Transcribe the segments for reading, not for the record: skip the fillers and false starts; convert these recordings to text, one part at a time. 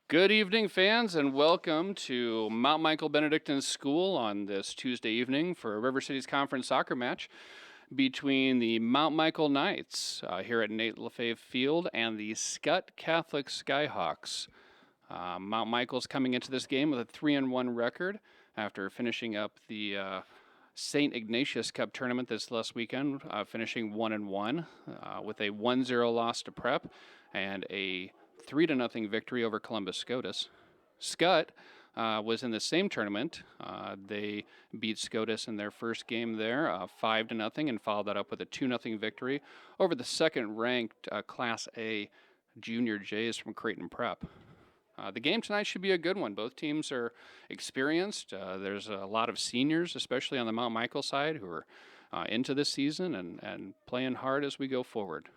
Good evening, fans, and welcome to Mount Michael Benedictine School on this Tuesday evening for River City's conference soccer match between the Mount Michael Knights here at Nate Lefebvre Field and the Skutt Catholic Skyhawks. Mount Michael's coming into this game with a 3-1 record after finishing up the St. Ignatius Cup tournament this last weekend, finishing 1-1 with a 1-0 loss to Prep and a 3-0 victory over Columbus Scotus. Skutt was in the same tournament. They beat Scotus in their first game there, 5-0, and followed that up with a 2-0 victory over the second-ranked Class A Junior Jays from Creighton Prep. The game tonight should be a good one. Both teams are experienced. There's a lot of seniors, especially on the Mount Michael side, who are into this season and playing hard as we go forward.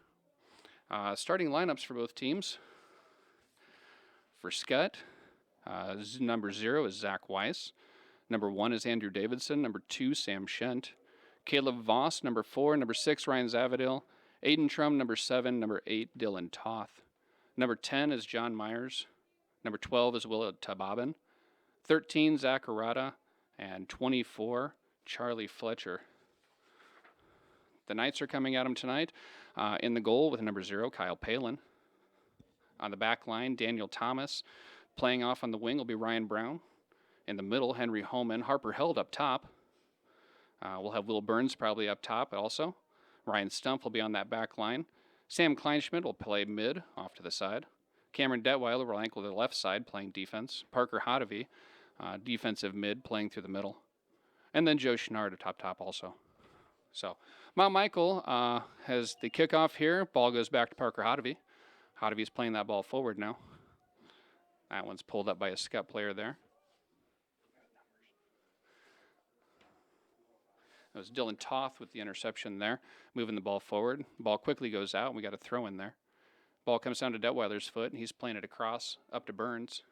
Starting lineups for both teams. For Skutt, number 0 is Zach Weiss. Number 1 is Andrew Davidson. Number 2, Sam Shent. Caleb Voss, number 4. Number 6, Ryan Zavadil. Aiden Trum, number 7. Number 8, Dylan Toth. Number 10 is John Myers. Number 12 is Willard Tababin. 13, Zach Arata. And 24, Charlie Fletcher. The Knights are coming at him tonight. In the goal with number 0, Kyle Palin. On the back line, Daniel Thomas. Playing off on the wing will be Ryan Brown. In the middle, Henry Holman. Harper Held up top. We'll have Will Burns probably up top also. Ryan Stumpf will be on that back line. Sam Kleinschmidt will play mid, off to the side. Cameron Detweiler will ankle to the left side, playing defense. Parker Hodovy, defensive mid, playing through the middle. And then Joe Schnard at top also. So Mount Michael has the kickoff here. Ball goes back to Parker Hodovy. Hodovy's playing that ball forward now. That one's pulled up by a Skutt player there. It was Dylan Toth with the interception there, moving the ball forward. Ball quickly goes out, and we got a throw in there. Ball comes down to Detweiler's foot, and he's playing it across up to Burns.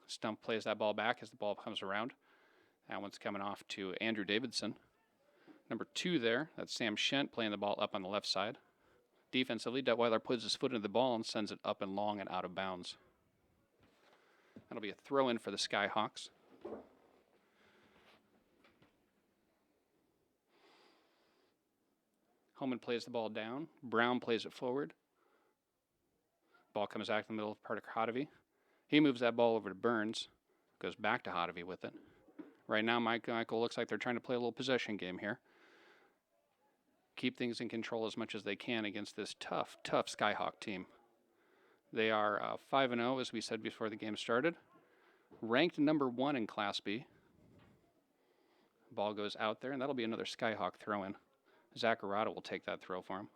Stump plays that ball back as the ball comes around. That one's coming off to Andrew Davidson. Number 2 there, that's Sam Shent playing the ball up on the left side. Defensively, Detweiler puts his foot into the ball and sends it up and long and out of bounds. That'll be a throw-in for the Skyhawks. Holman plays the ball down. Brown plays it forward. Ball comes back in the middle of Parker Hodovy. He moves that ball over to Burns. Goes back to Hodovy with it. Right now, Michael looks like they're trying to play a little possession game here. Keep things in control as much as they can against this tough Skyhawk team. They are 5-0, as we said before the game started. Ranked number 1 in Class B. Ball goes out there, and that'll be another Skyhawk throw-in. Zach Arata will take that throw for him.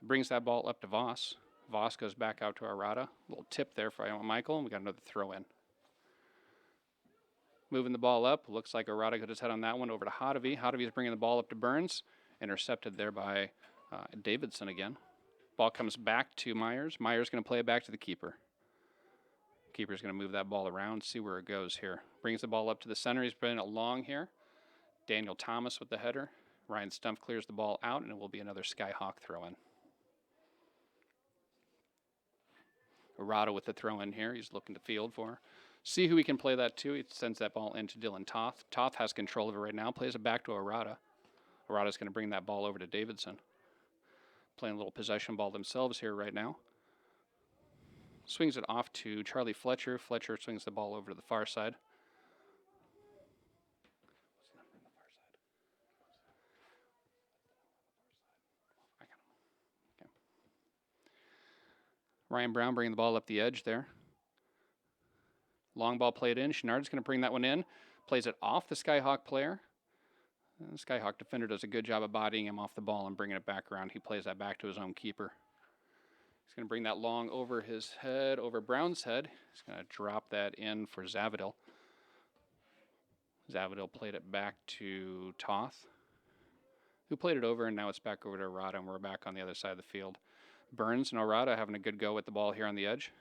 Brings that ball up to Voss. Voss goes back out to Arata. A little tip there for Michael, and we got another throw-in. Moving the ball up. Looks like Arata got his head on that one over to Hodovy. Hodovy's bringing the ball up to Burns. Intercepted there by Davidson again. Ball comes back to Myers. Myers going to play it back to the keeper. Keeper's going to move that ball around, see where it goes here. Brings the ball up to the center. He's bringing it long here. Daniel Thomas with the header. Ryan Stumpf clears the ball out, and it will be another Skyhawk throw-in. Arata with the throw-in here. He's looking to field for. See who he can play that to. He sends that ball into Dylan Toth. Toth has control of it right now. Plays it back to Arata. Arata's going to bring that ball over to Davidson. Playing a little possession ball themselves here right now. Swings it off to Charlie Fletcher. Fletcher swings the ball over to the far side. Okay. Ryan Brown bringing the ball up the edge there. Long ball played in. Schnard's going to bring that one in. Plays it off the Skyhawk player. And the Skyhawk defender does a good job of bodying him off the ball and bringing it back around. He plays that back to his own keeper. He's going to bring that long over his head, over Brown's head. He's going to drop that in for Zavadil. Zavadil played it back to Toth, who played it over, and now it's back over to Arata, and we're back on the other side of the field. Burns and Arata having a good go with the ball here on the edge.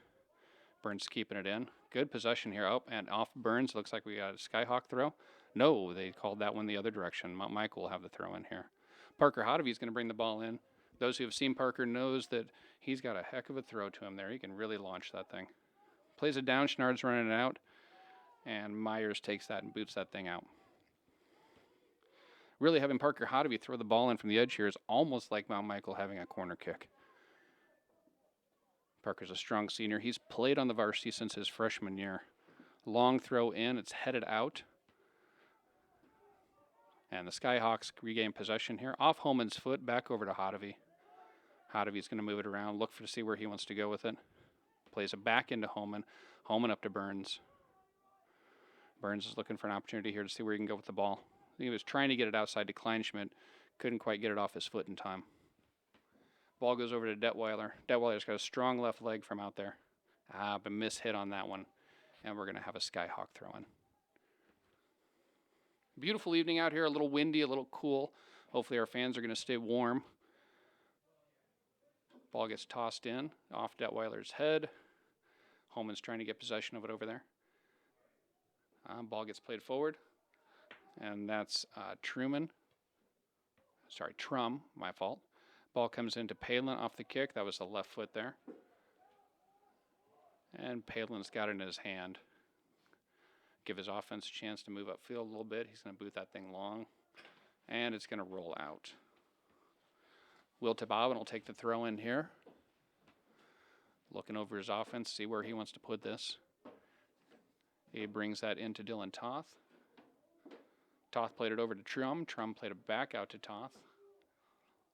Burns keeping it in. Good possession here. Oh, and off Burns. Looks like we got a Skyhawk throw. No, they called that one the other direction. Mount Michael will have the throw in here. Parker Hodovy is going to bring the ball in. Those who have seen Parker knows that he's got a heck of a throw to him there. He can really launch that thing. Plays it down, Chenard's running it out, and Myers takes that and boots that thing out. Really having Parker Hodovy throw the ball in from the edge here is almost like Mount Michael having a corner kick. Parker's a strong senior. He's played on the varsity since his freshman year. Long throw in, it's headed out. And the Skyhawks regain possession here. Off Holman's foot, back over to Hodovy. Hodovy's going to move it around, look to see where he wants to go with it. Plays it back into Holman. Holman up to Burns. Burns is looking for an opportunity here to see where he can go with the ball. I think he was trying to get it outside to Kleinschmidt. Couldn't quite get it off his foot in time. Ball goes over to Detweiler. Detweiler's got a strong left leg from out there. But miss hit on that one. And we're going to have a Skyhawk throw in. Beautiful evening out here, a little windy, a little cool. Hopefully our fans are going to stay warm. Ball gets tossed in off Detweiler's head. Holman's trying to get possession of it over there. Ball gets played forward. And that's Trum, my fault. Ball comes into Palin off the kick. That was the left foot there. And Palin's got it in his hand. Give his offense a chance to move upfield a little bit. He's going to boot that thing long. And it's going to roll out. Will Tababin will take the throw in here. Looking over his offense, see where he wants to put this. He brings that into Dylan Toth. Toth played it over to Trum. Trum played it back out to Toth.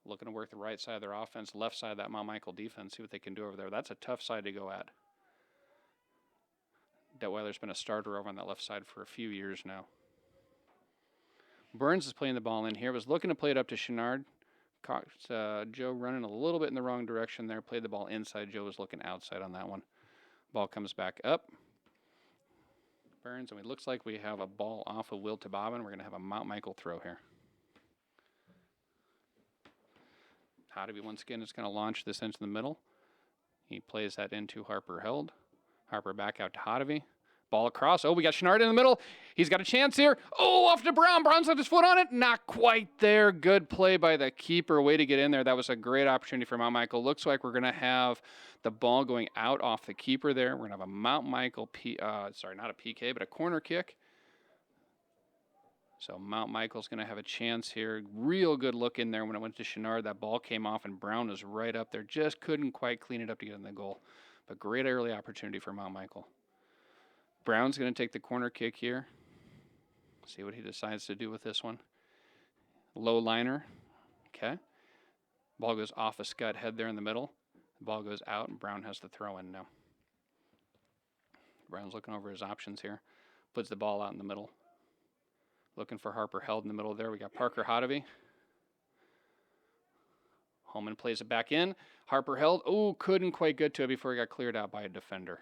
Looking to work the right side of their offense, left side of that Mount Michael defense, see what they can do over there. That's a tough side to go at. Detweiler's been a starter over on that left side for a few years now. Burns is playing the ball in here. Was looking to play it up to Chenard. Caught Joe running a little bit in the wrong direction there. Played the ball inside. Joe was looking outside on that one. Ball comes back up. Burns, and it looks like we have a ball off of Will Tababin. We're going to have a Mount Michael throw here. Hodovy once again is going to launch this into the middle. He plays that into Harper Held. Harper back out to Hodovy. Ball across. Oh, we got Chenard in the middle. He's got a chance here. Oh, off to Brown. Brown's got his foot on it. Not quite there. Good play by the keeper. Way to get in there. That was a great opportunity for Mount Michael. Looks like we're going to have the ball going out off the keeper there. We're going to have a Mount Michael, not a PK, but a corner kick. So Mount Michael's going to have a chance here. Real good look in there when it went to Chenard. That ball came off and Brown was right up there. Just couldn't quite clean it up to get in the goal. But great early opportunity for Mount Michael. Brown's going to take the corner kick here. See what he decides to do with this one. Low liner. Okay. Ball goes off a Skutt head there in the middle. The ball goes out and Brown has the throw in now. Brown's looking over his options here. Puts the ball out in the middle. Looking for Harper Held in the middle there. We got Parker Hodovy. Holman plays it back in. Harper Held. Oh, couldn't quite get to it before he got cleared out by a defender.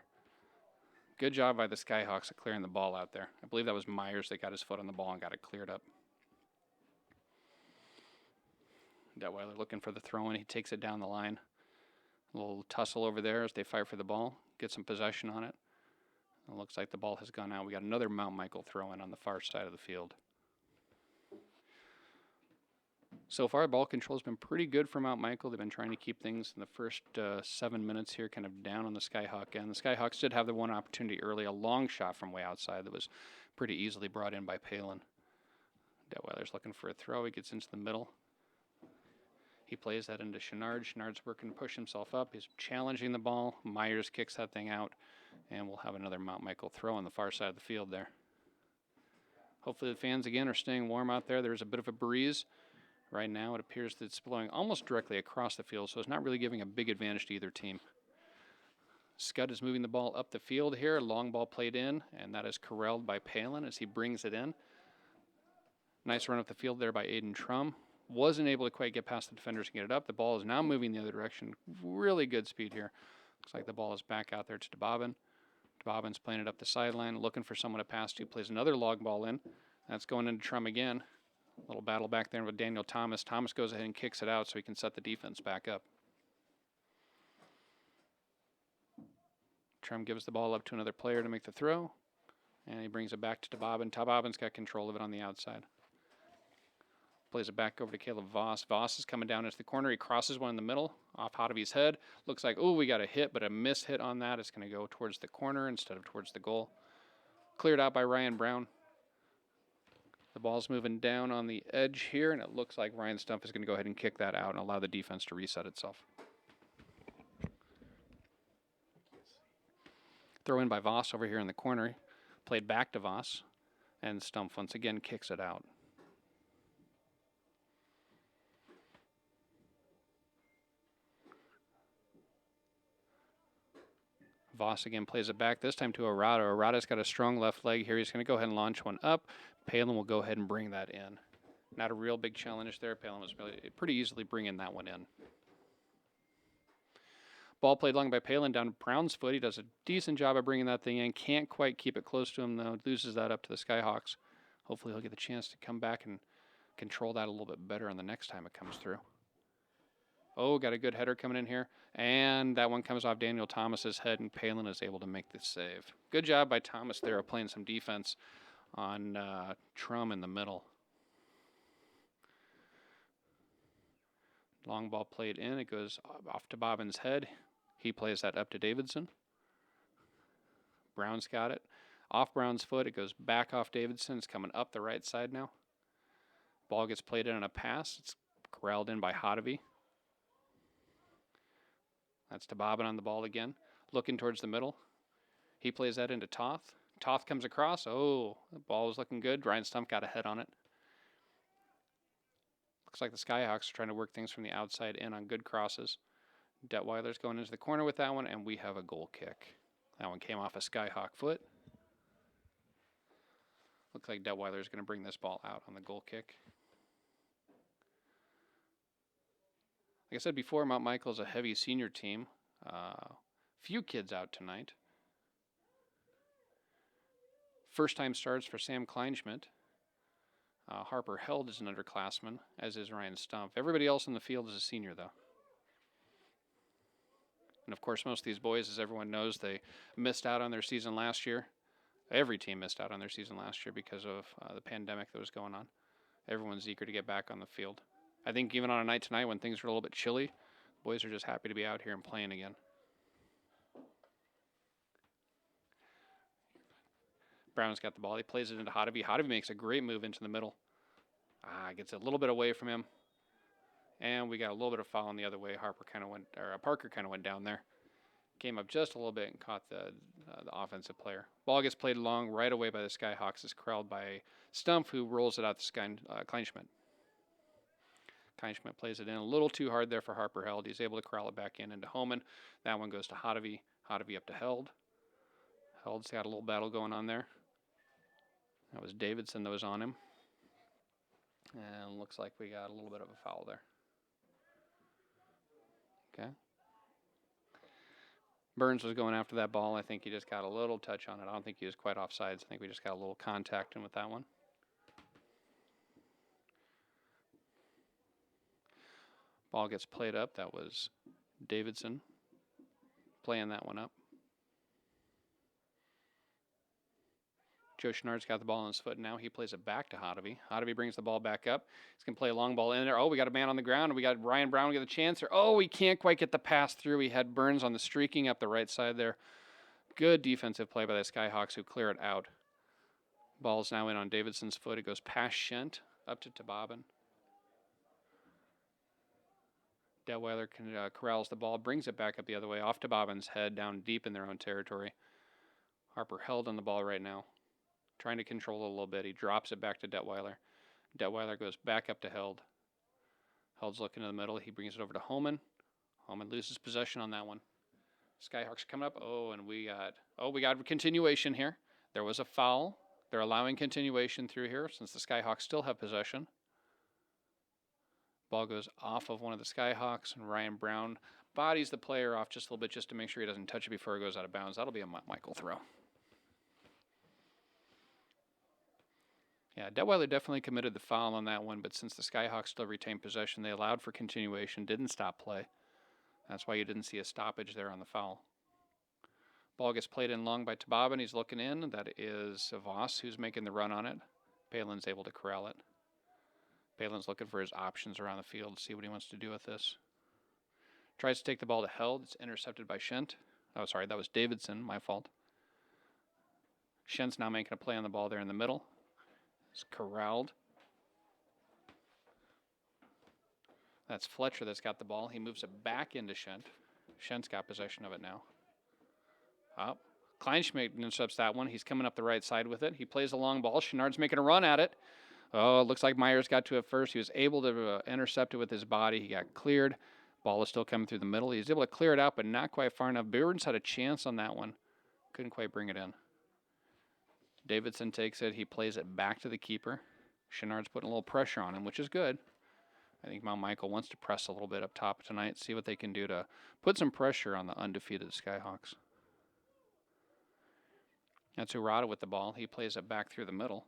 Good job by the Skyhawks at clearing the ball out there. I believe that was Myers that got his foot on the ball and got it cleared up. Detweiler looking for the throw in. He takes it down the line. A little tussle over there as they fight for the ball. Get some possession on it. It looks like the ball has gone out. We got another Mount Michael throw in on the far side of the field. So far, ball control has been pretty good for Mount Michael. They've been trying to keep things in the first 7 minutes here kind of down on the Skyhawk end. The Skyhawks did have the one opportunity early, a long shot from way outside that was pretty easily brought in by Palin. Detweiler's looking for a throw. He gets into the middle. He plays that into Chenard. Chenard's working to push himself up. He's challenging the ball. Myers kicks that thing out, and we'll have another Mount Michael throw on the far side of the field there. Hopefully the fans, again, are staying warm out there. There's a bit of a breeze. Right now, it appears that it's blowing almost directly across the field, so it's not really giving a big advantage to either team. Skutt is moving the ball up the field here. Long ball played in, and that is corralled by Palin as he brings it in. Nice run up the field there by Aiden Trum. Wasn't able to quite get past the defenders and get it up. The ball is now moving the other direction. Really good speed here. Looks like the ball is back out there to Tababin. Tababin's playing it up the sideline, looking for someone to pass to. Plays another long ball in. That's going into Trum again. A little battle back there with Daniel Thomas. Thomas goes ahead and kicks it out so he can set the defense back up. Trum gives the ball up to another player to make the throw, and he brings it back to Tababin. Tababin's got control of it on the outside. Plays it back over to Caleb Voss. Voss is coming down into the corner. He crosses one in the middle off Hodavy's head. Looks like, oh, we got a hit, but a miss hit on that. It's going to go towards the corner instead of towards the goal. Cleared out by Ryan Brown. The ball's moving down on the edge here, and it looks like Ryan Stumpf is going to go ahead and kick that out and allow the defense to reset itself. Throw in by Voss over here in the corner. Played back to Voss, and Stumpf once again kicks it out. Voss again plays it back, this time to Arata. Arata's got a strong left leg here. He's going to go ahead and launch one up. Palin will go ahead and bring that in. Not a real big challenge there. Palin was pretty easily bringing that one in. Ball played long by Palin down to Brown's foot. He does a decent job of bringing that thing in. Can't quite keep it close to him, though. Loses that up to the Skyhawks. Hopefully he'll get the chance to come back and control that a little bit better on the next time it comes through. Oh, got a good header coming in here. And that one comes off Daniel Thomas's head, and Palin is able to make the save. Good job by Thomas there of playing some defense on Trum in the middle. Long ball played in. It goes off to Bobbin's head. He plays that up to Davidson. Brown's got it. Off Brown's foot. It goes back off Davidson. It's coming up the right side now. Ball gets played in on a pass. It's corralled in by Hodavy. That's to Bobbin on the ball again. Looking towards the middle. He plays that into Toth. Toth comes across. Oh, the ball was looking good. Ryan Stumpf got a head on it. Looks like the Skyhawks are trying to work things from the outside in on good crosses. Detweiler's going into the corner with that one, and we have a goal kick. That one came off a Skyhawk foot. Looks like Detweiler's going to bring this ball out on the goal kick. Like I said before, Mount Michael's a heavy senior team. Few kids out tonight. First time starts for Sam Kleinschmidt. Harper Held is an underclassman, as is Ryan Stumpf. Everybody else in the field is a senior, though. And of course, most of these boys, as everyone knows, they missed out on their season last year. Every team missed out on their season last year because of the pandemic that was going on. Everyone's eager to get back on the field. I think even on a night tonight when things are a little bit chilly, boys are just happy to be out here and playing again. Brown's got the ball. He plays it into Hodavy. Hodavy makes a great move into the middle. Gets a little bit away from him. And we got a little bit of foul in the other way. Parker kind of went down there. Came up just a little bit and caught the offensive player. Ball gets played long right away by the Skyhawks. Is corralled by Stumpf, who rolls it out to Kleinschmidt. Kleinschmidt plays it in a little too hard there for Harper Held. He's able to corral it back into Homan. That one goes to Hodavy. Hodavy up to Held. Held's got a little battle going on there. That was Davidson that was on him. And looks like we got a little bit of a foul there. Okay. Burns was going after that ball. I think he just got a little touch on it. I don't think he was quite offsides. I think we just got a little contact in with that one. Ball gets played up. That was Davidson playing that one up. Joe Schnard's got the ball on his foot now. He plays it back to Hodavy. Hodavy brings the ball back up. He's going to play a long ball in there. Oh, we got a man on the ground. And we got Ryan Brown get a chance there. Oh, we can't quite get the pass through. We had Burns on the streaking up the right side there. Good defensive play by the Skyhawks who clear it out. Ball's now in on Davidson's foot. It goes past Shent up to Bobbin. Detweiler corrals the ball, brings it back up the other way, off to Bobbin's head, down deep in their own territory. Harper Held on the ball right now, trying to control it a little bit. He drops it back to Detweiler. Detweiler goes back up to Held. Held's looking in the middle. He brings it over to Homan. Homan loses possession on that one. Skyhawks coming up. And we got continuation here. There was a foul. They're allowing continuation through here since the Skyhawks still have possession. Ball goes off of one of the Skyhawks, and Ryan Brown bodies the player off just a little bit just to make sure he doesn't touch it before it goes out of bounds. That'll be a Michael throw. Yeah, Detweiler definitely committed the foul on that one, but since the Skyhawks still retained possession, they allowed for continuation, didn't stop play. That's why you didn't see a stoppage there on the foul. Ball gets played in long by Bobbin. He's looking in. That is Voss who's making the run on it. Palin's able to corral it. Palin's looking for his options around the field to see what he wants to do with this. Tries to take the ball to Held. It's intercepted by Shent. Oh, sorry, that was Davidson. My fault. Shent's now making a play on the ball there in the middle. It's corralled. That's Fletcher that's got the ball. He moves it back into Shent. Shent's got possession of it now. Up. Kleinschmidt intercepts that one. He's coming up the right side with it. He plays a long ball. Chenard's making a run at it. Oh, it looks like Myers got to it first. He was able to intercept it with his body. He got cleared. Ball is still coming through the middle. He was able to clear it out, but not quite far enough. Burns had a chance on that one. Couldn't quite bring it in. Davidson takes it. He plays it back to the keeper. Chenard's putting a little pressure on him, which is good. I think Mount Michael wants to press a little bit up top tonight, see what they can do to put some pressure on the undefeated Skyhawks. That's Urata with the ball. He plays it back through the middle.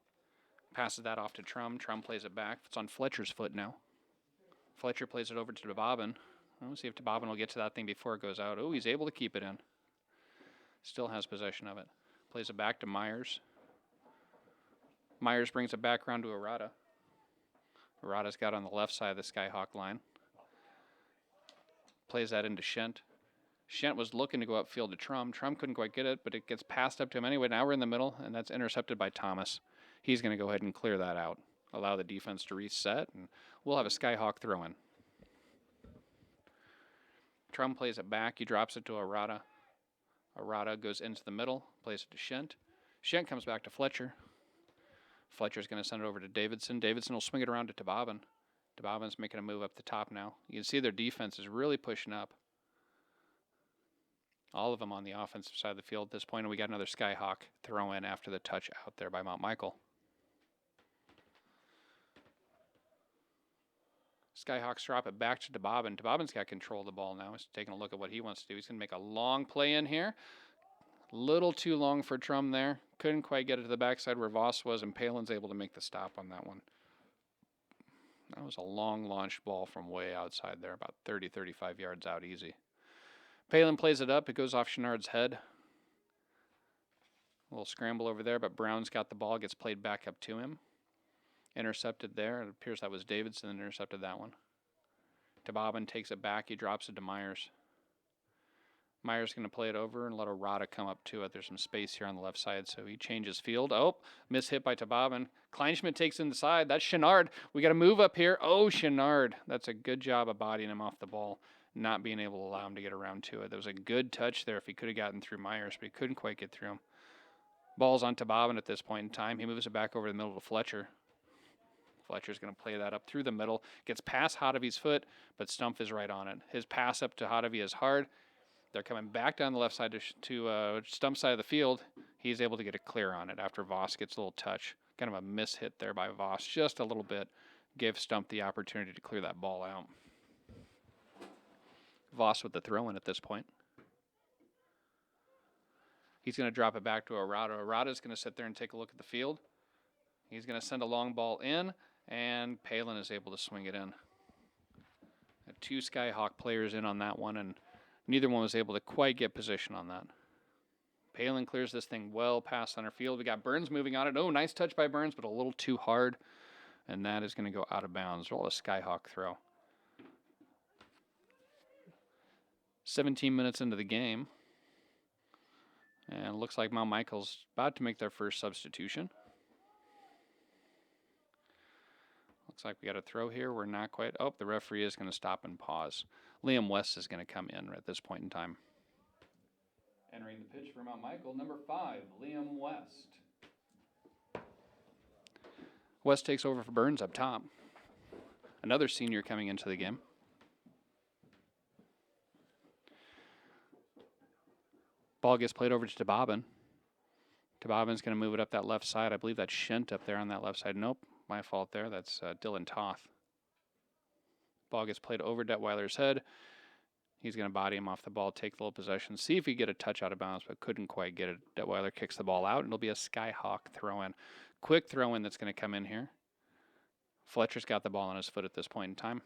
Passes that off to Trum. Trum plays it back. It's on Fletcher's foot now. Fletcher plays it over to DeBobbin. We'll see if DeBobbin will get to that thing before it goes out. Oh, he's able to keep it in. Still has possession of it. Plays it back to Myers. Myers brings it back around to Urata. Urata's got on the left side of the Skyhawk line. Plays that into Shent. Shent was looking to go upfield to Trum. Trum couldn't quite get it, but it gets passed up to him anyway. Now we're in the middle, and that's intercepted by Thomas. He's going to go ahead and clear that out, allow the defense to reset, and we'll have a Skyhawk throw-in. Trum plays it back. He drops it to Urata. Urata goes into the middle, plays it to Shent. Shent comes back to Fletcher. Fletcher's going to send it over to Davidson. Davidson will swing it around to DeBobbin. DeBobbin's making a move up the top now. You can see their defense is really pushing up. All of them on the offensive side of the field at this point, and we got another Skyhawk throw in after the touch out there by Mount Michael. Skyhawks drop it back to DeBobbin. DeBobbin's got control of the ball now. He's taking a look at what he wants to do. He's going to make a long play in here. Little too long for Trum there. Couldn't quite get it to the backside where Voss was, and Palin's able to make the stop on that one. That was a long launched ball from way outside there, about 30, 35 yards out easy. Palin plays it up. It goes off Chenard's head. A little scramble over there, but Brown's got the ball. Gets played back up to him. Intercepted there. It appears that was Davidson that intercepted that one. DeBobbin takes it back. He drops it to Myers. Myers going to play it over and let Urata come up to it. There's some space here on the left side, so he changes field. Oh, miss hit by DeBobbin. Kleinschmidt takes inside. That's Chenard. We got to move up here. Oh, Chenard. That's a good job of bodying him off the ball, not being able to allow him to get around to it. There was a good touch there if he could have gotten through Myers, but he couldn't quite get through him. Ball's on DeBobbin at this point in time. He moves it back over the middle to Fletcher. Fletcher's going to play that up through the middle. Gets past Hodavy's foot, but Stumpf is right on it. His pass up to Hodavy is hard. They're coming back down the left side to Stump's side of the field. He's able to get a clear on it after Voss gets a little touch. Kind of a miss hit there by Voss, just a little bit. Gave Stumpf the opportunity to clear that ball out. Voss with the throw-in at this point. He's going to drop it back to Urata. Urata's going to sit there and take a look at the field. He's going to send a long ball in, and Palin is able to swing it in. Two Skyhawk players in on that one, and neither one was able to quite get position on that. Palin clears this thing well past center field. We got Burns moving on it. Oh, nice touch by Burns, but a little too hard, and that is going to go out of bounds. Roll a Skyhawk throw. 17 minutes into the game, and it looks like Mount Michael's about to make their first substitution. Looks like we got a throw here. We're not quite. Oh, the referee is going to stop and pause. Liam West is going to come in at this point in time. Entering the pitch for Mount Michael, number 5, Liam West. West takes over for Burns up top. Another senior coming into the game. Ball gets played over to DeBobbin. DeBobbin's going to move it up that left side. I believe that's Shent up there on that left side. Nope, my fault there. That's Dylan Toth. Ball gets played over Detweiler's head. He's going to body him off the ball, take the little possession, see if he get a touch out of bounds, but couldn't quite get it. Detweiler kicks the ball out, and it'll be a Skyhawk throw-in. Quick throw-in that's going to come in here. Fletcher's got the ball on his foot at this point in time.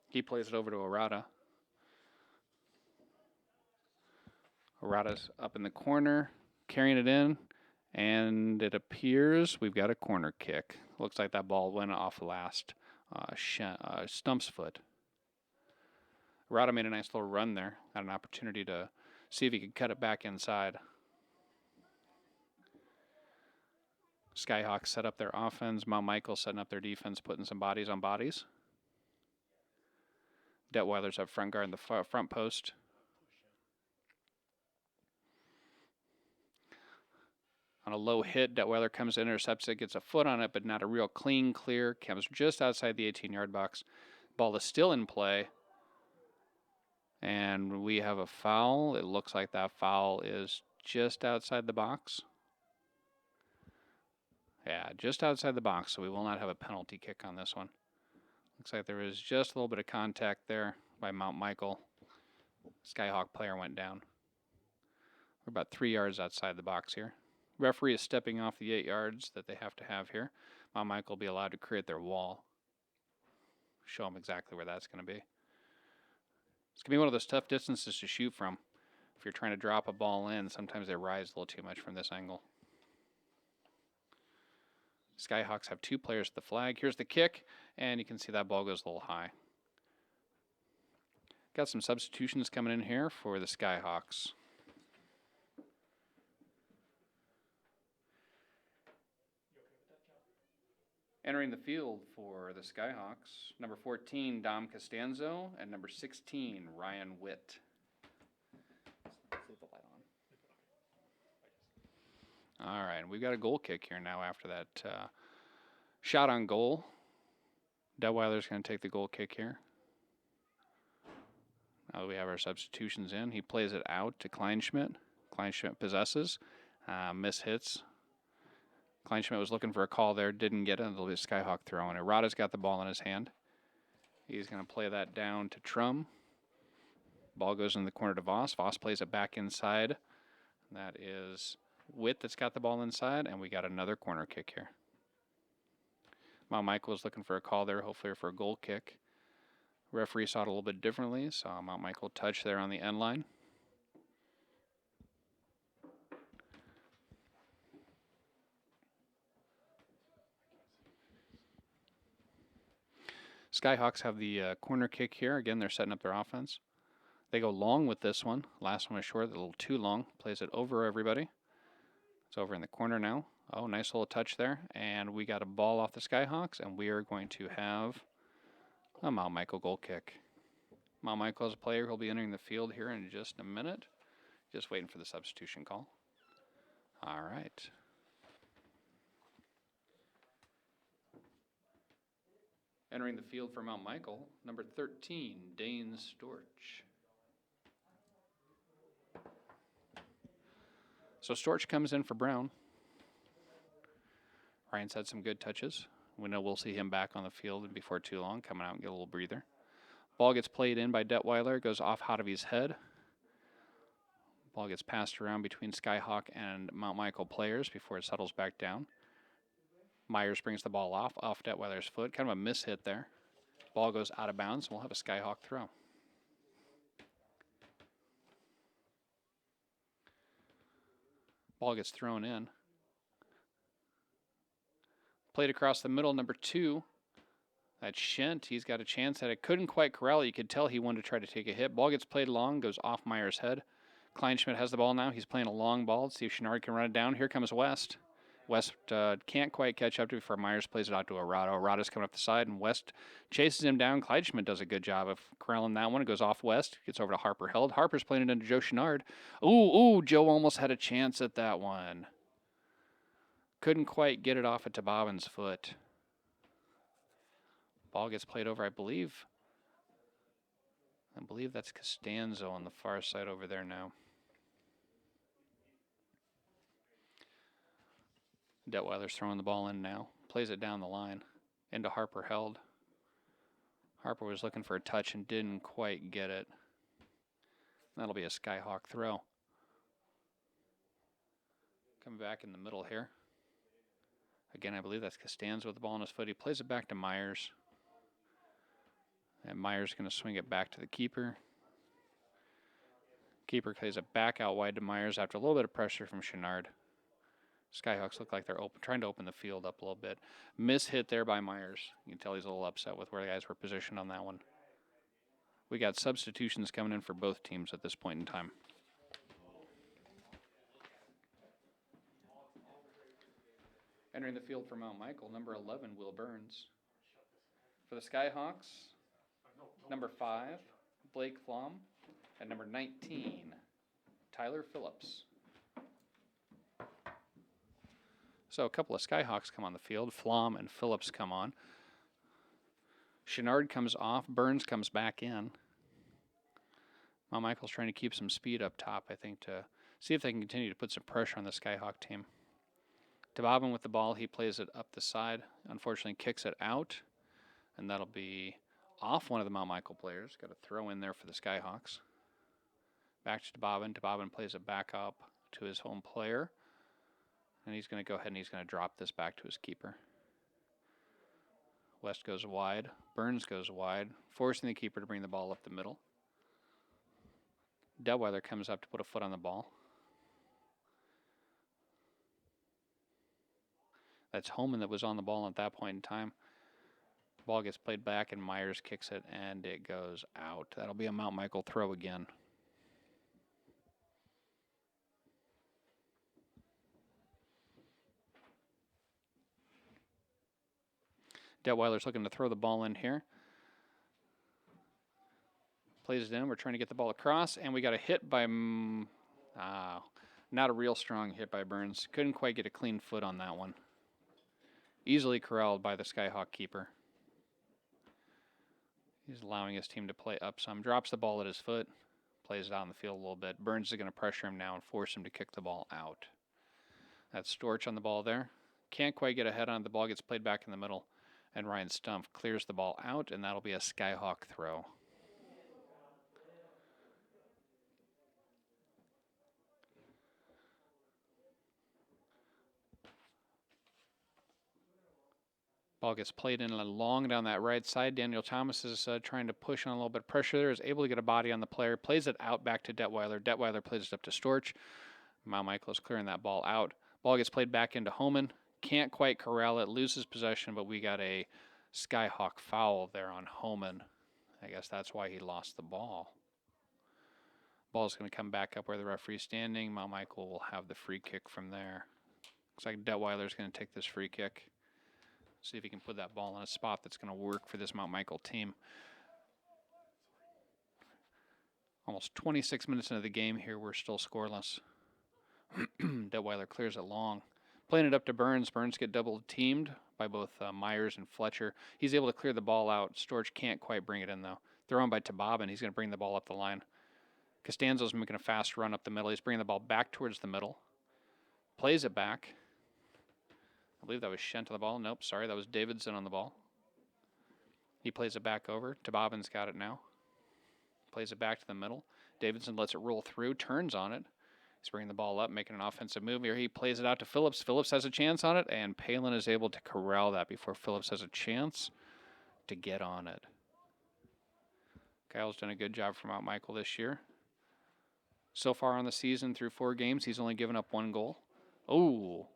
He plays it over to Urata. Urata's up in the corner, carrying it in, and it appears we've got a corner kick. Looks like that ball went off last Stump's foot. Rada made a nice little run there. Had an opportunity to see if he could cut it back inside. Skyhawks set up their offense. Mount Michael setting up their defense, putting some bodies on bodies. Detweiler's up front guard in the front post. On a low hit, Detweiler comes in, intercepts it, gets a foot on it, but not a real clean clear. Comes just outside the 18-yard box. Ball is still in play. And we have a foul. It looks like that foul is just outside the box. Yeah, just outside the box, so we will not have a penalty kick on this one. Looks like there is just a little bit of contact there by Mount Michael. Skyhawk player went down. We're about 3 yards outside the box here. Referee is stepping off the 8 yards that they have to have here. Mount Michael will be allowed to create their wall. Show them exactly where that's going to be. It's going to be one of those tough distances to shoot from. If you're trying to drop a ball in, sometimes they rise a little too much from this angle. Skyhawks have 2 players at the flag. Here's the kick, and you can see that ball goes a little high. Got some substitutions coming in here for the Skyhawks. Entering the field for the Skyhawks, number 14, Dom Costanzo, and number 16, Ryan Witt. Let's leave the light on. All right, we've got a goal kick here now after that shot on goal. Detweiler's going to take the goal kick here. Now that we have our substitutions in, he plays it out to Kleinschmidt. Kleinschmidt possesses, mishits. Kleinschmidt was looking for a call there, didn't get it. It'll be a Skyhawk throw, and Arata's got the ball in his hand. He's going to play that down to Trum. Ball goes in the corner to Voss. Voss plays it back inside. That is Witt that's got the ball inside, and we got another corner kick here. Mount Michael was looking for a call there, hopefully for a goal kick. Referee saw it a little bit differently, saw Mount Michael touch there on the end line. Skyhawks have the corner kick here. Again, they're setting up their offense. They go long with this one. Last one was short, a little too long. Plays it over everybody. It's over in the corner now. Oh, nice little touch there. And we got a ball off the Skyhawks, and we are going to have a Mount Michael goal kick. Mount Michael is a player who will be entering the field here in just a minute. Just waiting for the substitution call. All right. Entering the field for Mount Michael, number 13, Dane Storch. So Storch comes in for Brown. Ryan's had some good touches. We know we'll see him back on the field before too long, coming out and get a little breather. Ball gets played in by Detweiler, goes off Hodavy's head. Ball gets passed around between Skyhawk and Mount Michael players before it settles back down. Myers brings the ball off Detweiler's foot. Kind of a mishit there. Ball goes out of bounds, and we'll have a Skyhawk throw. Ball gets thrown in. Played across the middle, number 2. That's Shent. He's got a chance at it. Couldn't quite corral it. You could tell he wanted to try to take a hit. Ball gets played long, goes off Myers' head. Kleinschmidt has the ball now. He's playing a long ball. Let's see if Chenard can run it down. Here comes West. West can't quite catch up to it before Myers plays it out to Arata. Arata's coming up the side, and West chases him down. Kleinschmidt does a good job of corralling that one. It goes off West. Gets over to Harper Held. Harper's playing it into Joe Chenard. Ooh, Joe almost had a chance at that one. Couldn't quite get it off at Tababin's foot. Ball gets played over, I believe that's Costanzo on the far side over there now. Detweiler's throwing the ball in now. Plays it down the line. Into Harper Held. Harper was looking for a touch and didn't quite get it. That'll be a Skyhawk throw. Coming back in the middle here. Again, I believe that's Costanzo with the ball on his foot. He plays it back to Myers. And Myers is going to swing it back to the keeper. Keeper plays it back out wide to Myers after a little bit of pressure from Chenard. Skyhawks look like they're trying to open the field up a little bit. Miss hit there by Myers. You can tell he's a little upset with where the guys were positioned on that one. We got substitutions coming in for both teams at this point in time. Entering the field for Mount Michael, number 11, Will Burns. For the Skyhawks, number 5, Blake Flom, and number 19, Tyler Phillips. So a couple of Skyhawks come on the field. Flom and Phillips come on. Chenard comes off. Burns comes back in. Mount Michael's trying to keep some speed up top, I think, to see if they can continue to put some pressure on the Skyhawk team. Tababin with the ball. He plays it up the side. Unfortunately, kicks it out. And that'll be off one of the Mount Michael players. Got a throw in there for the Skyhawks. Back to Tababin. Tababin plays it back up to his home player. And he's going to go ahead and he's going to drop this back to his keeper. West goes wide. Burns goes wide, forcing the keeper to bring the ball up the middle. Detweiler comes up to put a foot on the ball. That's Homan that was on the ball at that point in time. The ball gets played back and Myers kicks it and it goes out. That'll be a Mount Michael throw again. Detweiler's looking to throw the ball in here. Plays it in. We're trying to get the ball across, and we got a hit by... not a real strong hit by Burns. Couldn't quite get a clean foot on that one. Easily corralled by the Skyhawk keeper. He's allowing his team to play up some. Drops the ball at his foot. Plays it out in the field a little bit. Burns is going to pressure him now and force him to kick the ball out. That's Storch on the ball there. Can't quite get a head on it. The ball gets played back in the middle. And Ryan Stumpf clears the ball out, and that'll be a Skyhawk throw. Ball gets played in long down that right side. Daniel Thomas is trying to push on a little bit of pressure there. Is able to get a body on the player. Plays it out back to Detweiler. Detweiler plays it up to Storch. Mount Michael is clearing that ball out. Ball gets played back into Homan. Can't quite corral it. Loses possession, but we got a Skyhawk foul there on Homan. I guess that's why he lost the ball. Ball's going to come back up where the referee's standing. Mount Michael will have the free kick from there. Looks like Detweiler's going to take this free kick. See if he can put that ball in a spot that's going to work for this Mount Michael team. Almost 26 minutes into the game here, we're still scoreless. Detweiler clears it long. Playing it up to Burns. Burns get double teamed by both Myers and Fletcher. He's able to clear the ball out. Storch can't quite bring it in, though. Thrown by Tababin. He's going to bring the ball up the line. Costanzo's making a fast run up the middle. He's bringing the ball back towards the middle. Plays it back. I believe that was Shent on the ball. Nope, sorry, that was Davidson on the ball. He plays it back over. Tababin's got it now. Plays it back to the middle. Davidson lets it roll through, turns on it. He's bringing the ball up, making an offensive move here. He plays it out to Phillips. Phillips has a chance on it, and Palin is able to corral that before Phillips has a chance to get on it. Kyle's done a good job for Mount Michael this year. So far on the season, through 4 games, he's only given up 1 goal. Oh,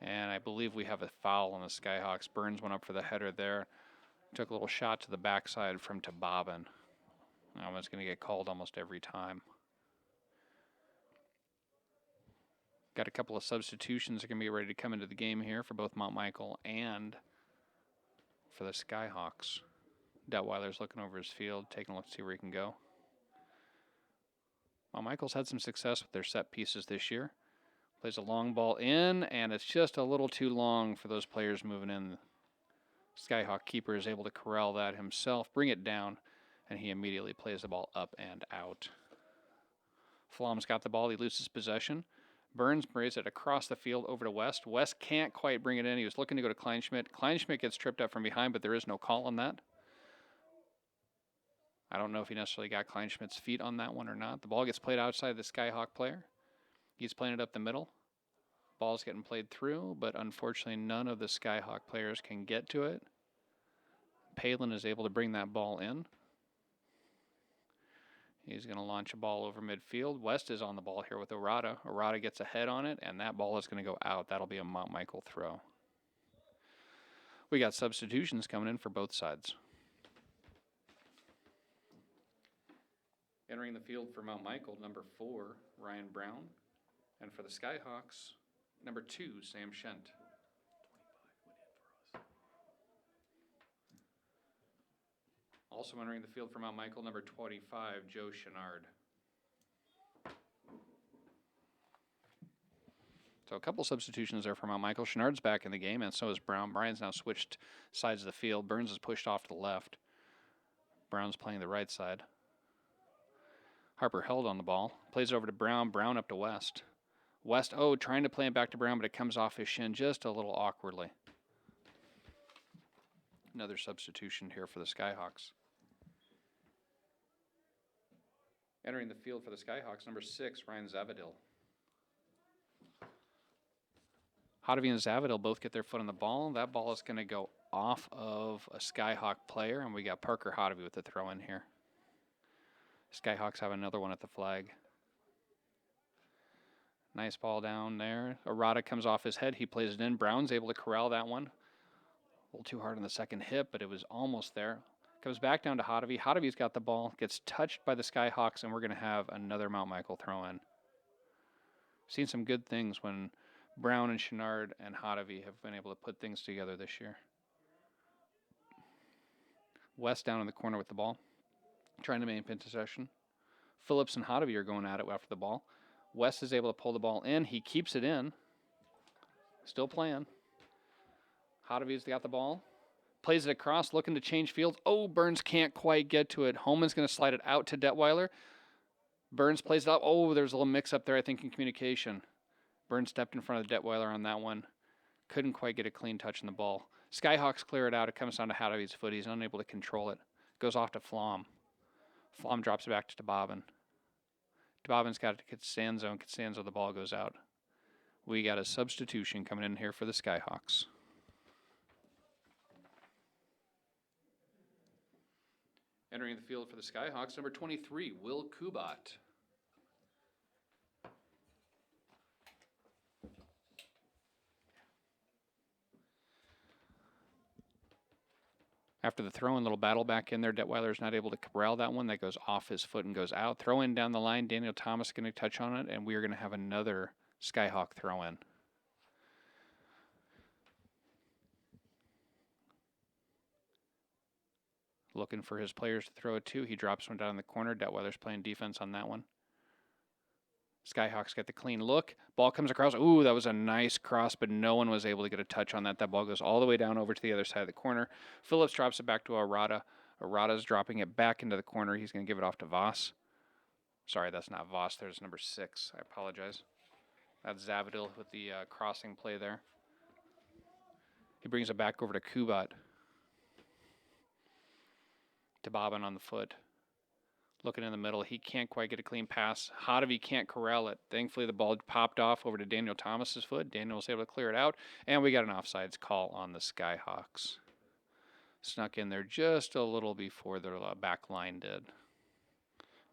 and I believe we have a foul on the Skyhawks. Burns went up for the header there. Took a little shot to the backside from Tababin. That one's going to get called almost every time. Got a couple of substitutions that are going to be ready to come into the game here for both Mount Michael and for the Skyhawks. Detweiler's looking over his field, taking a look to see where he can go. Mount Michael's had some success with their set pieces this year. Plays a long ball in, and it's just a little too long for those players moving in. Skyhawk keeper is able to corral that himself, bring it down, and he immediately plays the ball up and out. Flom's got the ball. He loses possession. Burns brings it across the field over to West. West can't quite bring it in. He was looking to go to Kleinschmidt. Kleinschmidt gets tripped up from behind, but there is no call on that. I don't know if he necessarily got Kleinschmidt's feet on that one or not. The ball gets played outside the Skyhawk player. He's playing it up the middle. Ball's getting played through, but unfortunately none of the Skyhawk players can get to it. Palin is able to bring that ball in. He's going to launch a ball over midfield. West is on the ball here with Orada. Orada gets ahead on it, and that ball is going to go out. That'll be a Mount Michael throw. We got substitutions coming in for both sides. Entering the field for Mount Michael, number 4, Ryan Brown. And for the Skyhawks, number 2, Sam Shent. Also entering the field for Mount Michael, number 25, Joe Chenard. So a couple substitutions there for Mount Michael. Chenard's back in the game, and so is Brown. Brian's now switched sides of the field. Burns is pushed off to the left. Brown's playing the right side. Harper held on the ball. Plays it over to Brown. Brown up to West. West, trying to play it back to Brown, but it comes off his shin just a little awkwardly. Another substitution here for the Skyhawks. Entering the field for the Skyhawks, number 6, Ryan Zavadil. Hotovy and Zavadil both get their foot on the ball. That ball is going to go off of a Skyhawk player, and we got Parker Hotovy with the throw in here. Skyhawks have another one at the flag. Nice ball down there. Orada comes off his head. He plays it in. Brown's able to corral that one. A little too hard on the second hit, but it was almost there. Comes back down to Hotovy. Hotovy's got the ball. Gets touched by the Skyhawks, and we're going to have another Mount Michael throw in. Seen some good things when Brown and Chenard and Hotovy have been able to put things together this year. West down in the corner with the ball, trying to maintain possession. Phillips and Hotovy are going at it after the ball. West is able to pull the ball in. He keeps it in. Still playing. Hotovy's got the ball. Plays it across, looking to change fields. Burns can't quite get to it. Holman's going to slide it out to Detweiler. Burns plays it up. There's a little mix-up there, I think, in communication. Burns stepped in front of Detweiler on that one. Couldn't quite get a clean touch on the ball. Skyhawks clear it out. It comes down to Hotovy's foot. He's unable to control it. Goes off to Flom. Flom drops it back to DeBobbin. DeBobbin's got it to Costanzo, and Costanzo, the ball goes out. We got a substitution coming in here for the Skyhawks. Entering the field for the Skyhawks, number 23, Will Kubat. After the throw-in, little battle back in there. Detweiler's not able to corral that one. That goes off his foot and goes out. Throw-in down the line. Daniel Thomas going to touch on it, and we are going to have another Skyhawk throw-in. Looking for his players to throw it to. He drops one down in the corner. Detweiler's playing defense on that one. Skyhawks get the clean look. Ball comes across. That was a nice cross, but no one was able to get a touch on that. That ball goes all the way down over to the other side of the corner. Phillips drops it back to Orada. Orada's dropping it back into the corner. He's going to give it off to Voss. Sorry, that's not Voss. There's number 6. I apologize. That's Zavadil with the crossing play there. He brings it back over to Kubat. DeBobbin on the foot. Looking in the middle. He can't quite get a clean pass. Hotovy can't corral it. Thankfully, the ball popped off over to Daniel Thomas's foot. Daniel was able to clear it out. And we got an offsides call on the Skyhawks. Snuck in there just a little before their back line did.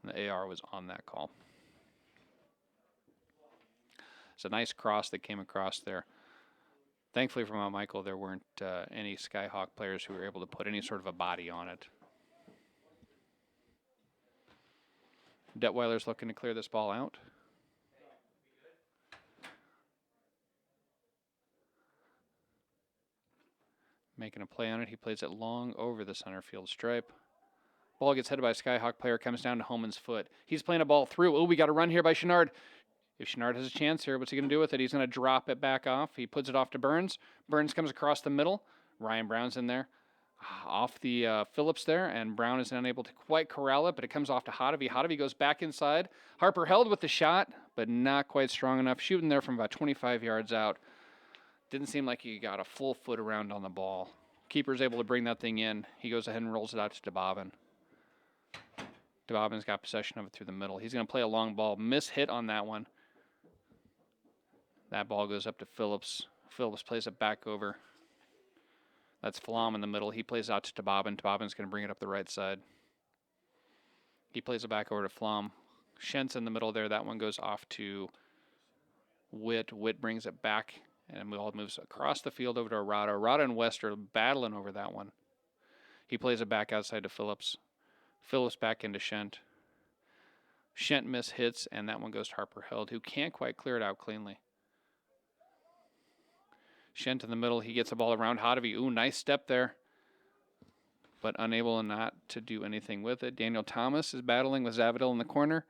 And the AR was on that call. It's a nice cross that came across there. Thankfully for Mount Michael, there weren't any Skyhawk players who were able to put any sort of a body on it. Detweiler's looking to clear this ball out. Making a play on it. He plays it long over the center field stripe. Ball gets headed by a Skyhawk player, comes down to Holman's foot. He's playing a ball through. We got a run here by Chenard. If Chenard has a chance here, what's he going to do with it? He's going to drop it back off. He puts it off to Burns. Burns comes across the middle. Ryan Brown's in there. Off the Phillips there, and Brown is unable to quite corral it, but it comes off to Hotovy. Hotovy goes back inside. Harper held with the shot, but not quite strong enough. Shooting there from about 25 yards out. Didn't seem like he got a full foot around on the ball. Keeper's able to bring that thing in. He goes ahead and rolls it out to DeBobbin. DeBobbin's got possession of it through the middle. He's going to play a long ball. Miss hit on that one. That ball goes up to Phillips. Phillips plays it back over. That's Flom in the middle. He plays out to DeBobbin. DeBobbin's going to bring it up the right side. He plays it back over to Flom. Shent's in the middle there. That one goes off to Witt. Witt brings it back, and all moves across the field over to Arata. Arata and West are battling over that one. He plays it back outside to Phillips. Phillips back into Shent. Shent miss hits, and that one goes to Harper Held, who can't quite clear it out cleanly. Shent in the middle. He gets the ball around Hotovy. Ooh, nice step there, but unable not to do anything with it. Daniel Thomas is battling with Zavadil in the corner.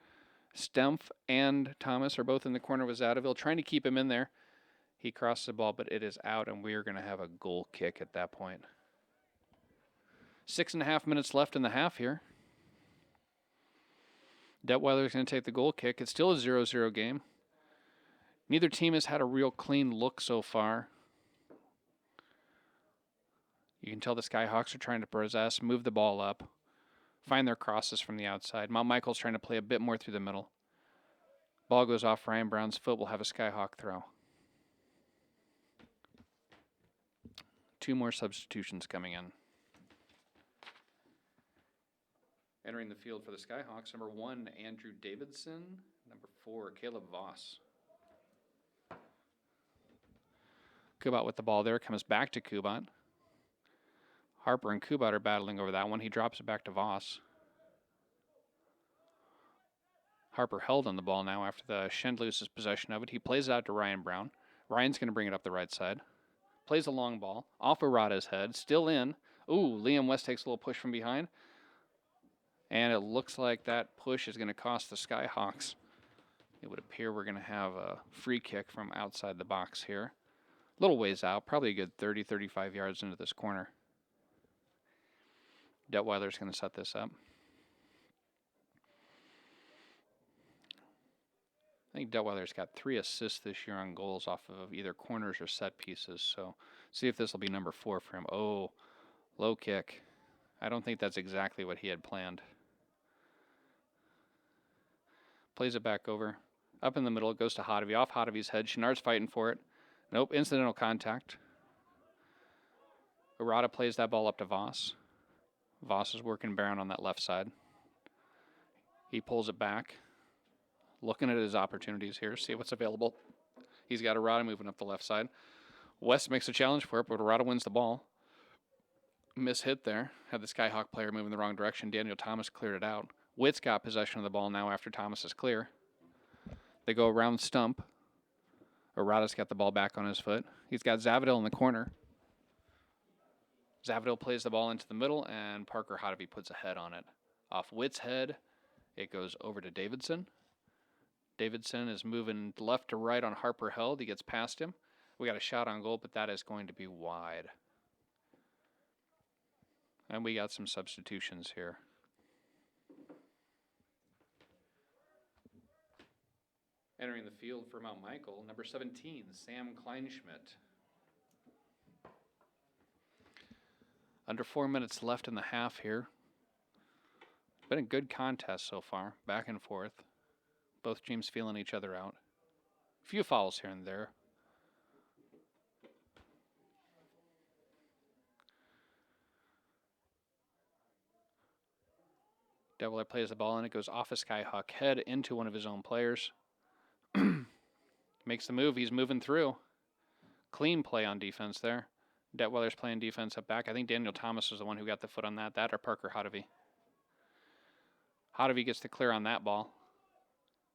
Stempf and Thomas are both in the corner with Zavadil, trying to keep him in there. He crosses the ball, but it is out, and we are going to have a goal kick at that point. 6.5 minutes left in the half here. Detweiler's going to take the goal kick. It's still a 0-0 game. Neither team has had a real clean look so far. You can tell the Skyhawks are trying to possess, move the ball up, find their crosses from the outside. Mount Michael's trying to play a bit more through the middle. Ball goes off Ryan Brown's foot. We'll have a Skyhawk throw. 2 more substitutions coming in. Entering the field for the Skyhawks, number 1, Andrew Davidson. Number 4, Caleb Voss. Kubat with the ball there, comes back to Kubat. Harper and Kubat are battling over that one. He drops it back to Voss. Harper held on the ball now after the Shend loses possession of it. He plays it out to Ryan Brown. Ryan's going to bring it up the right side. Plays a long ball. Off Arata's head. Still in. Ooh, Liam West takes a little push from behind. And it looks like that push is going to cost the Skyhawks. It would appear we're going to have a free kick from outside the box here. A little ways out. Probably a good 30, 35 yards into this corner. Detweiler's going to set this up. I think Detweiler's got 3 assists this year on goals off of either corners or set pieces. So see if this will be number 4 for him. Oh, low kick. I don't think that's exactly what he had planned. Plays it back over. Up in the middle, it goes to Hotovy. Off Hotovy's head. Chenard's fighting for it. Nope, incidental contact. Arata plays that ball up to Voss. Voss is working Brown on that left side. He pulls it back. Looking at his opportunities here, see what's available. He's got Arata moving up the left side. West makes a challenge for it, but Arata wins the ball. Miss hit there. Had the Skyhawk player moving the wrong direction. Daniel Thomas cleared it out. Witt's got possession of the ball now after Thomas is clear. They go around stump. Arata's got the ball back on his foot. He's got Zavadil in the corner. Zavadil plays the ball into the middle, and Parker Hotovy puts a head on it. Off Witt's head, it goes over to Davidson. Davidson is moving left to right on Harper Held. He gets past him. We got a shot on goal, but that is going to be wide. And we got some substitutions here. Entering the field for Mount Michael, number 17, Sam Kleinschmidt. Under 4 minutes left in the half here. Been a good contest so far, back and forth. Both teams feeling each other out. A few fouls here and there. Detweiler plays the ball and it goes off a Skyhawk head into one of his own players. Makes the move. He's moving through. Clean play on defense there. Detweiler's playing defense up back. I think Daniel Thomas was the one who got the foot on that. That or Parker Hotovy. Hotovy gets to clear on that ball.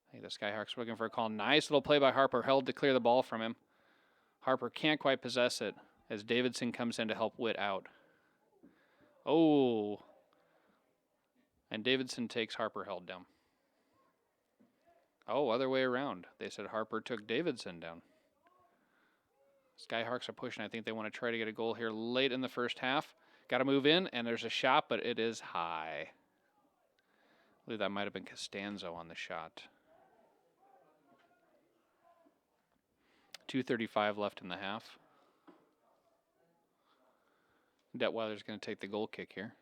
I think the Skyhawks looking for a call. Nice little play by Harper. Held to clear the ball from him. Harper can't quite possess it as Davidson comes in to help Witt out. Oh. And Davidson takes Harper Held down. Oh, other way around. They said Harper took Davidson down. Skyhawks are pushing. I think they want to try to get a goal here late in the first half. Got to move in, and there's a shot, but it is high. I believe that might have been Costanzo on the shot. 2:35 left in the half. Detweiler's going to take the goal kick here.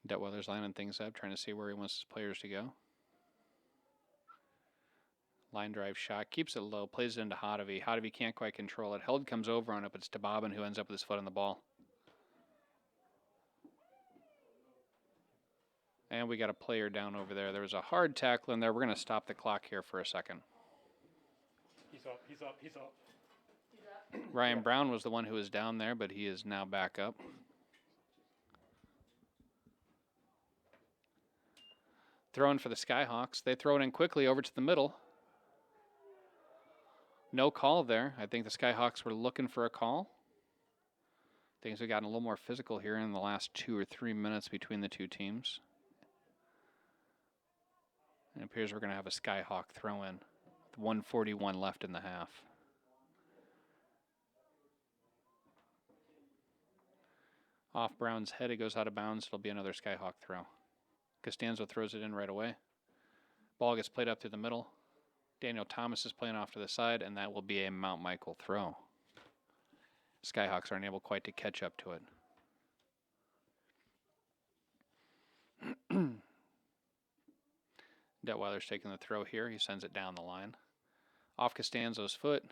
Detweiler's lining things up, trying to see where he wants his players to go. Line drive shot, keeps it low, plays it into Hotovy. Hotovy can't quite control it. Held comes over on it, but it's Bobbin who ends up with his foot on the ball. And we got a player down over there. There was a hard tackle in there. We're going to stop the clock here for a second. He's up, he's up, he's up. Ryan Brown was the one who was down there, but he is now back up. Throwing for the Skyhawks. They throw it in quickly over to the middle. No call there. I think the Skyhawks were looking for a call. Things have gotten a little more physical here in the last 2 or 3 minutes between the two teams. It appears we're going to have a Skyhawk throw in. 1:41 left in the half. Off Brown's head, it goes out of bounds. It'll be another Skyhawk throw. Costanzo throws it in right away. Ball gets played up through the middle. Daniel Thomas is playing off to the side, and that will be a Mount Michael throw. Skyhawks aren't able quite to catch up to it. Detweiler's taking the throw here. He sends it down the line. Off Costanzo's foot.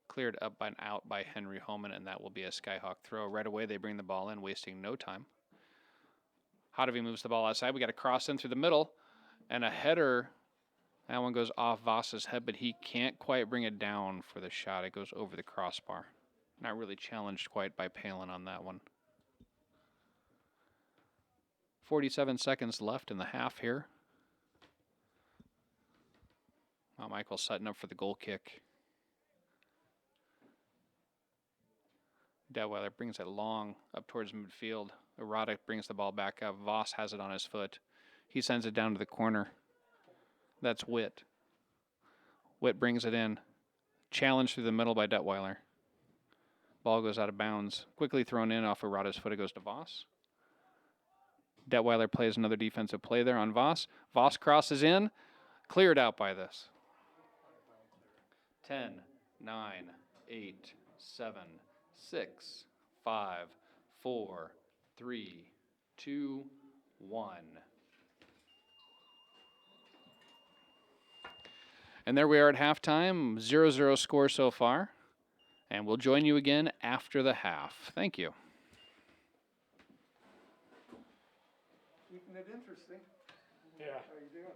Cleared up and out by Henry Homan, and that will be a Skyhawk throw. Right away, they bring the ball in, wasting no time. Hotovy moves the ball outside. We got a cross in through the middle, and a header. That one goes off Voss's head, but he can't quite bring it down for the shot. It goes over the crossbar. Not really challenged quite by Palin on that one. 47 seconds left in the half here. Michael setting up for the goal kick. Detweiler brings it long up towards midfield. Erotic brings the ball back up. Voss has it on his foot. He sends it down to the corner. That's Witt. Witt brings it in. Challenged through the middle by Detweiler. Ball goes out of bounds. Quickly thrown in off Erota's foot. It goes to Voss. Detweiler plays another defensive play there on Voss. Voss crosses in. Cleared out by this. 10, 9, 8, 7, 6, 5, 4, 3, 2, 1. And there we are at halftime. 0-0 score so far. And we'll join you again after the half. Thank you. Keeping it interesting. Yeah. How you doing?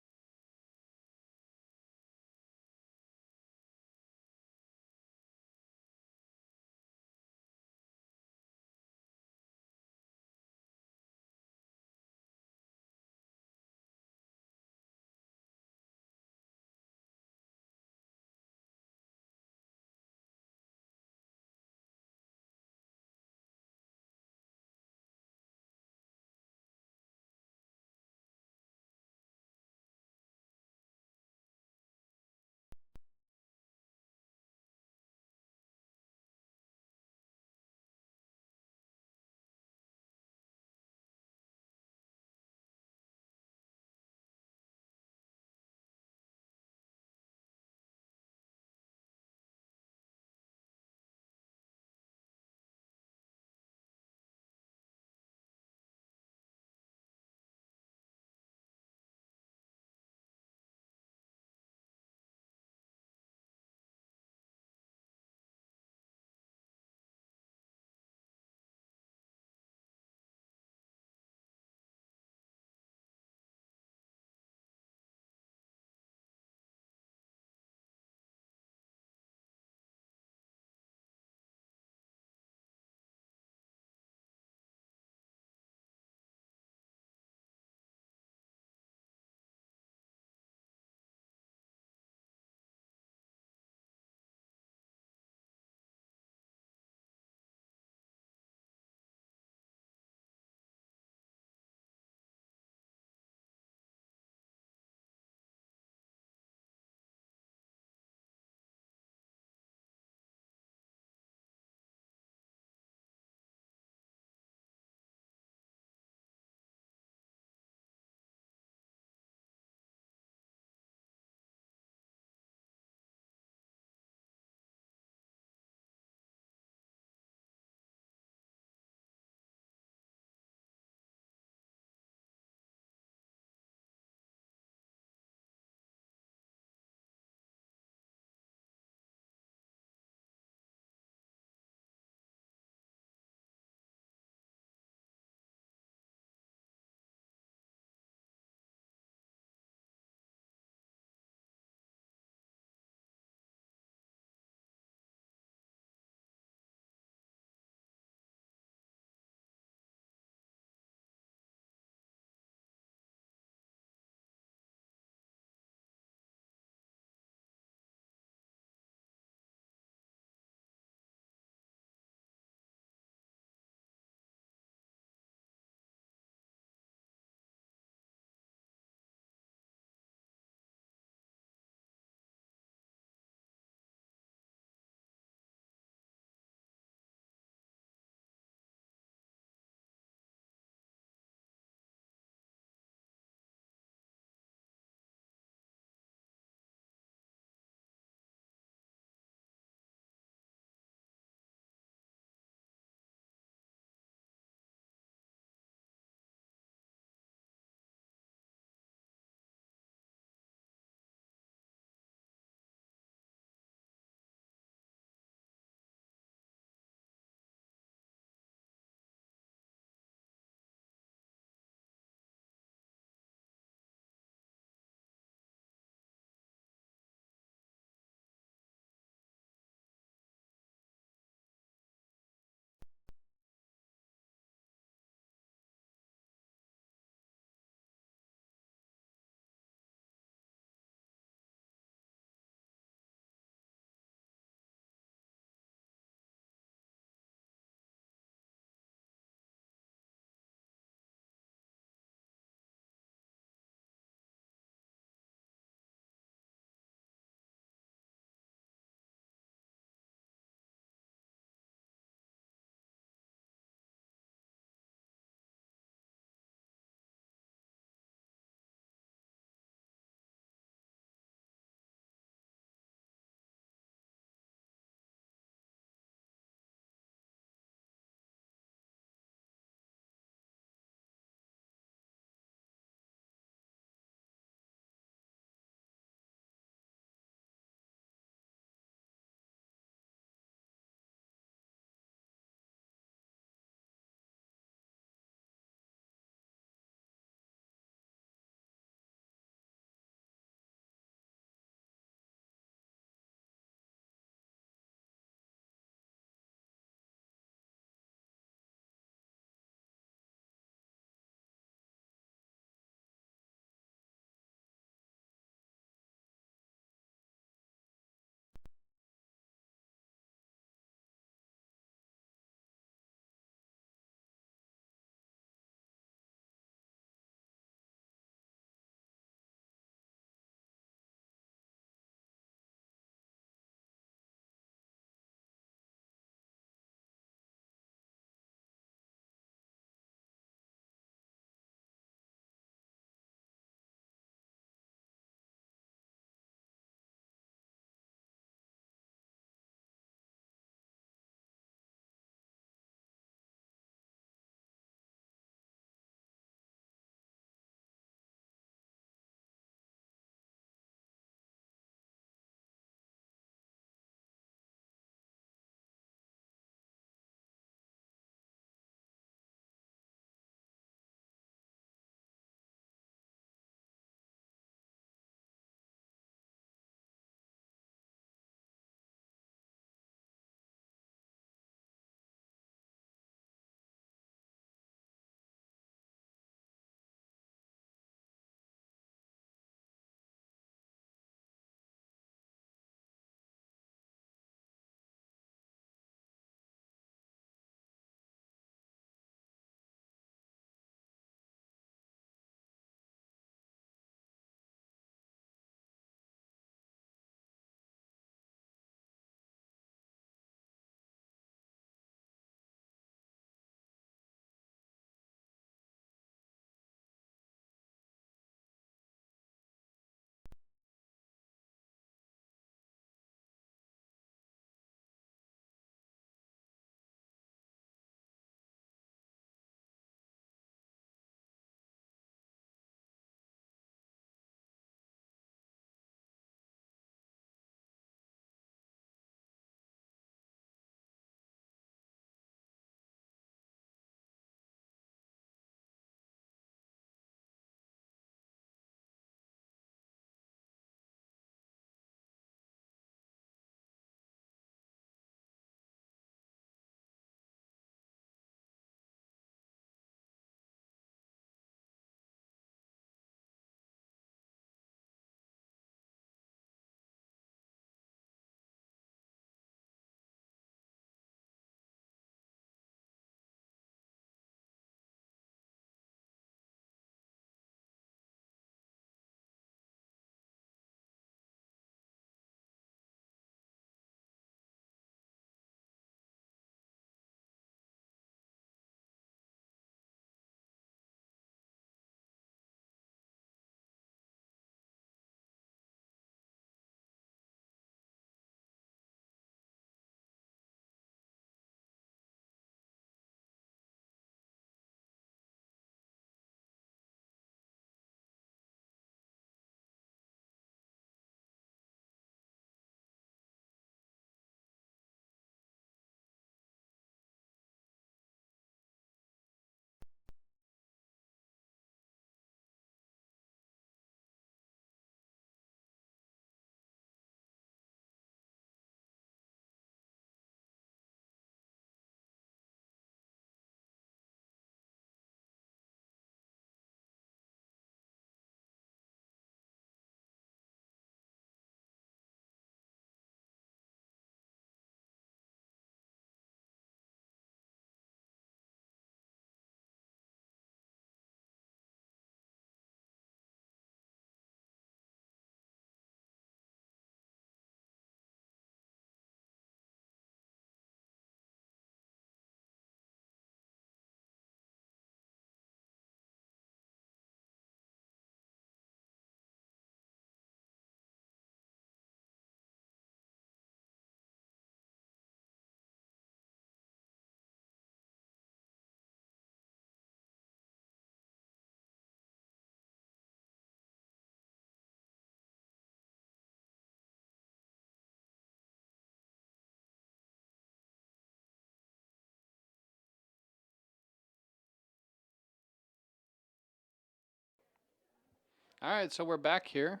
All right, so we're back here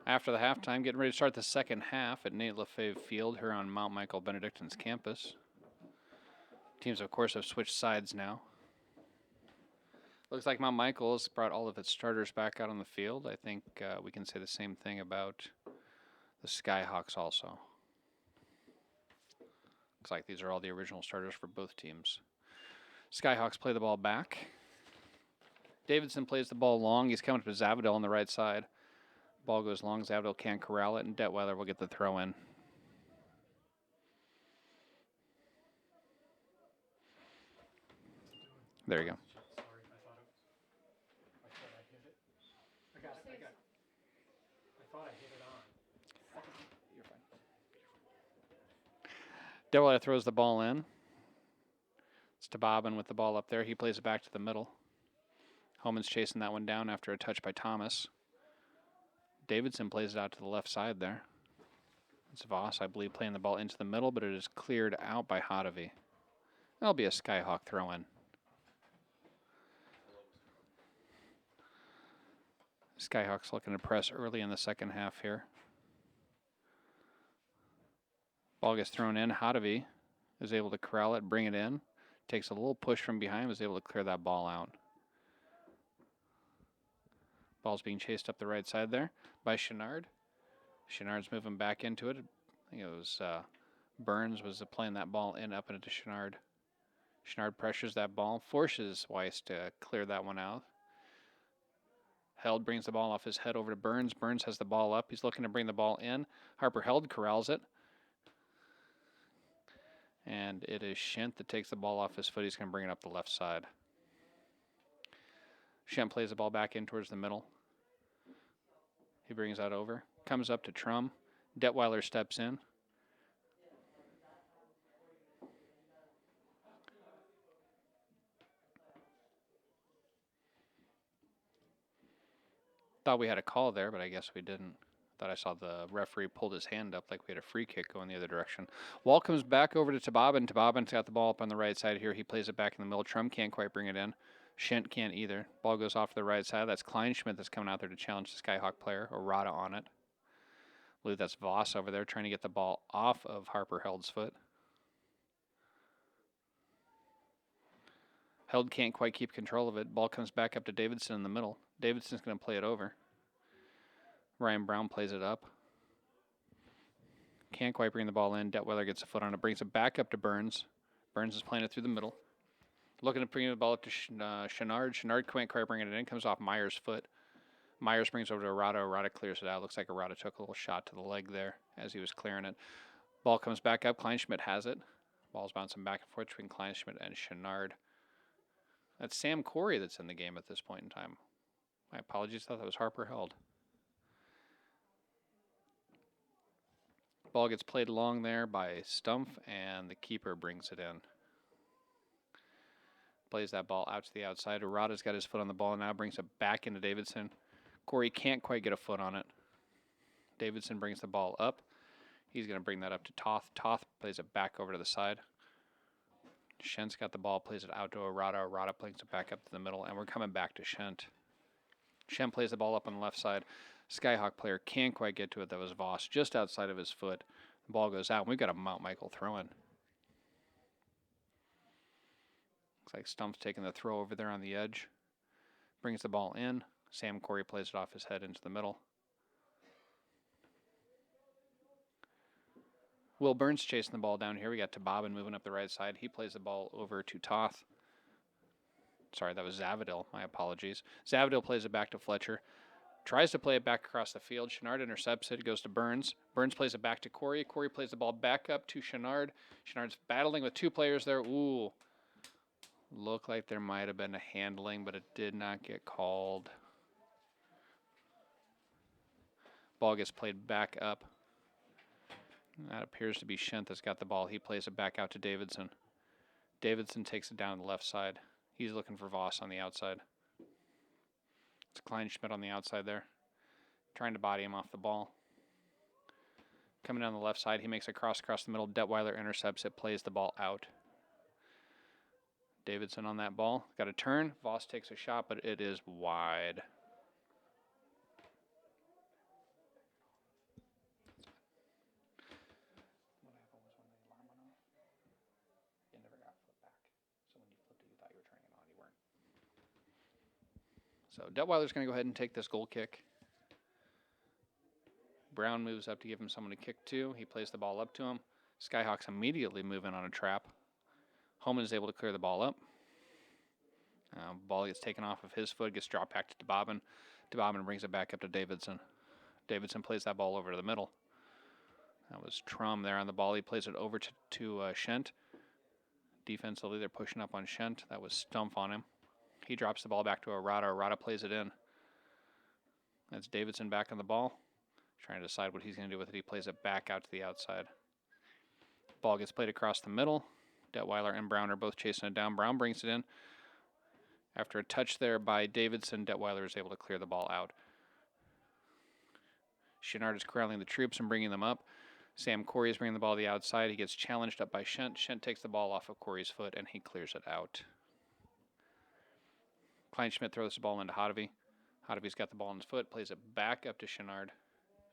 after the halftime, getting ready to start the second half at Nate Lefebvre Field here on Mount Michael Benedictine's campus. Teams, of course, have switched sides now. Looks like Mount Michael has brought all of its starters back out on the field. I think we can say the same thing about the Skyhawks also. Looks like these are all the original starters for both teams. Skyhawks play the ball back. Davidson plays the ball long. He's coming up to Zavadil on the right side. Ball goes long. Zavadil can't corral it, and Detweiler will get the throw in. There you go. Sorry, I thought I hit it. I got it. I thought I hit it on. You're fine. Detweiler throws the ball in. It's to Bobbin with the ball up there. He plays it back to the middle. Homan's chasing that one down after a touch by Thomas. Davidson plays it out to the left side there. It's Voss, I believe, playing the ball into the middle, but it is cleared out by Hotovy. That'll be a Skyhawk throw-in. Skyhawks looking to press early in the second half here. Ball gets thrown in. Hotovy is able to corral it, bring it in. Takes a little push from behind, was able to clear that ball out. Ball's being chased up the right side there by Chenard. Chenard's moving back into it. I think it was Burns was playing that ball up into Chenard. Chenard pressures that ball, forces Weiss to clear that one out. Held brings the ball off his head over to Burns. Burns has the ball up. He's looking to bring the ball in. Harper Held corrals it. And it is Shent that takes the ball off his foot. He's going to bring it up the left side. Shent plays the ball back in towards the middle. He brings that over. Comes up to Trum. Detweiler steps in. Thought we had a call there, but I guess we didn't. Thought I saw the referee pulled his hand up like we had a free kick going the other direction. Wall comes back over to Tababin. Tababin's got the ball up on the right side here. He plays it back in the middle. Trum can't quite bring it in. Shent can't either. Ball goes off to the right side. That's Kleinschmidt that's coming out there to challenge the Skyhawk player, or Rada on it. I believe that's Voss over there trying to get the ball off of Harper Held's foot. Held can't quite keep control of it. Ball comes back up to Davidson in the middle. Davidson's going to play it over. Ryan Brown plays it up. Can't quite bring the ball in. Detweiler gets a foot on it. Brings it back up to Burns. Burns is playing it through the middle. Looking to bring the ball up to Chenard. Chenard can't quite bring it in. Comes off Myers' foot. Myers brings it over to Arata. Arata clears it out. Looks like Arata took a little shot to the leg there as he was clearing it. Ball comes back up. Kleinschmidt has it. Ball's bouncing back and forth between Kleinschmidt and Chenard. That's Sam Corey that's in the game at this point in time. My apologies. Thought that was Harper Held. Ball gets played long there by Stumpf, and the keeper brings it in. Plays that ball out to the outside. Arata's got his foot on the ball and now brings it back into Davidson. Corey can't quite get a foot on it. Davidson brings the ball up. He's going to bring that up to Toth. Toth plays it back over to the side. Shent's got the ball, plays it out to Arata. Arata plays it back up to the middle, and we're coming back to Shent. Shent plays the ball up on the left side. Skyhawk player can't quite get to it. That was Voss just outside of his foot. The ball goes out, and we've got a Mount Michael throw-in. Looks like Stump's taking the throw over there on the edge. Brings the ball in. Sam Corey plays it off his head into the middle. Will Burns chasing the ball down here. We got Tababin moving up the right side. He plays the ball over to Toth. Sorry, that was Zavadil. My apologies. Zavadil plays it back to Fletcher. Tries to play it back across the field. Chenard intercepts it. It goes to Burns. Burns plays it back to Corey. Corey plays the ball back up to Chenard. Chenard's battling with two players there. Ooh. Looked like there might have been a handling, but it did not get called. Ball gets played back up. That appears to be Shent that's got the ball. He plays it back out to Davidson. Davidson takes it down the left side. He's looking for Voss on the outside. It's Kleinschmidt on the outside there. Trying to body him off the ball. Coming down the left side, he makes a cross across the middle. Detweiler intercepts it, plays the ball out. Davidson on that ball. Got a turn. Voss takes a shot, but it is wide. So Detweiler's going to go ahead and take this goal kick. Brown moves up to give him someone to kick to. He plays the ball up to him. Skyhawks immediately move in on a trap. Holman is able to clear the ball up. Ball gets taken off of his foot, gets dropped back to DeBobbin. DeBobbin brings it back up to Davidson. Davidson plays that ball over to the middle. That was Trum there on the ball. He plays it over to Shent. Defensively, they're pushing up on Shent. That was Stumpf on him. He drops the ball back to Arata. Arata plays it in. That's Davidson back on the ball. Trying to decide what he's going to do with it. He plays it back out to the outside. Ball gets played across the middle. Detweiler and Brown are both chasing it down. Brown brings it in. After a touch there by Davidson, Detweiler is able to clear the ball out. Chenard is corralling the troops and bringing them up. Sam Corey is bringing the ball to the outside. He gets challenged up by Shent. Shent takes the ball off of Corey's foot, and he clears it out. Kleinschmidt throws the ball into Hotovy. Hotovy's got the ball in his foot, plays it back up to Chenard.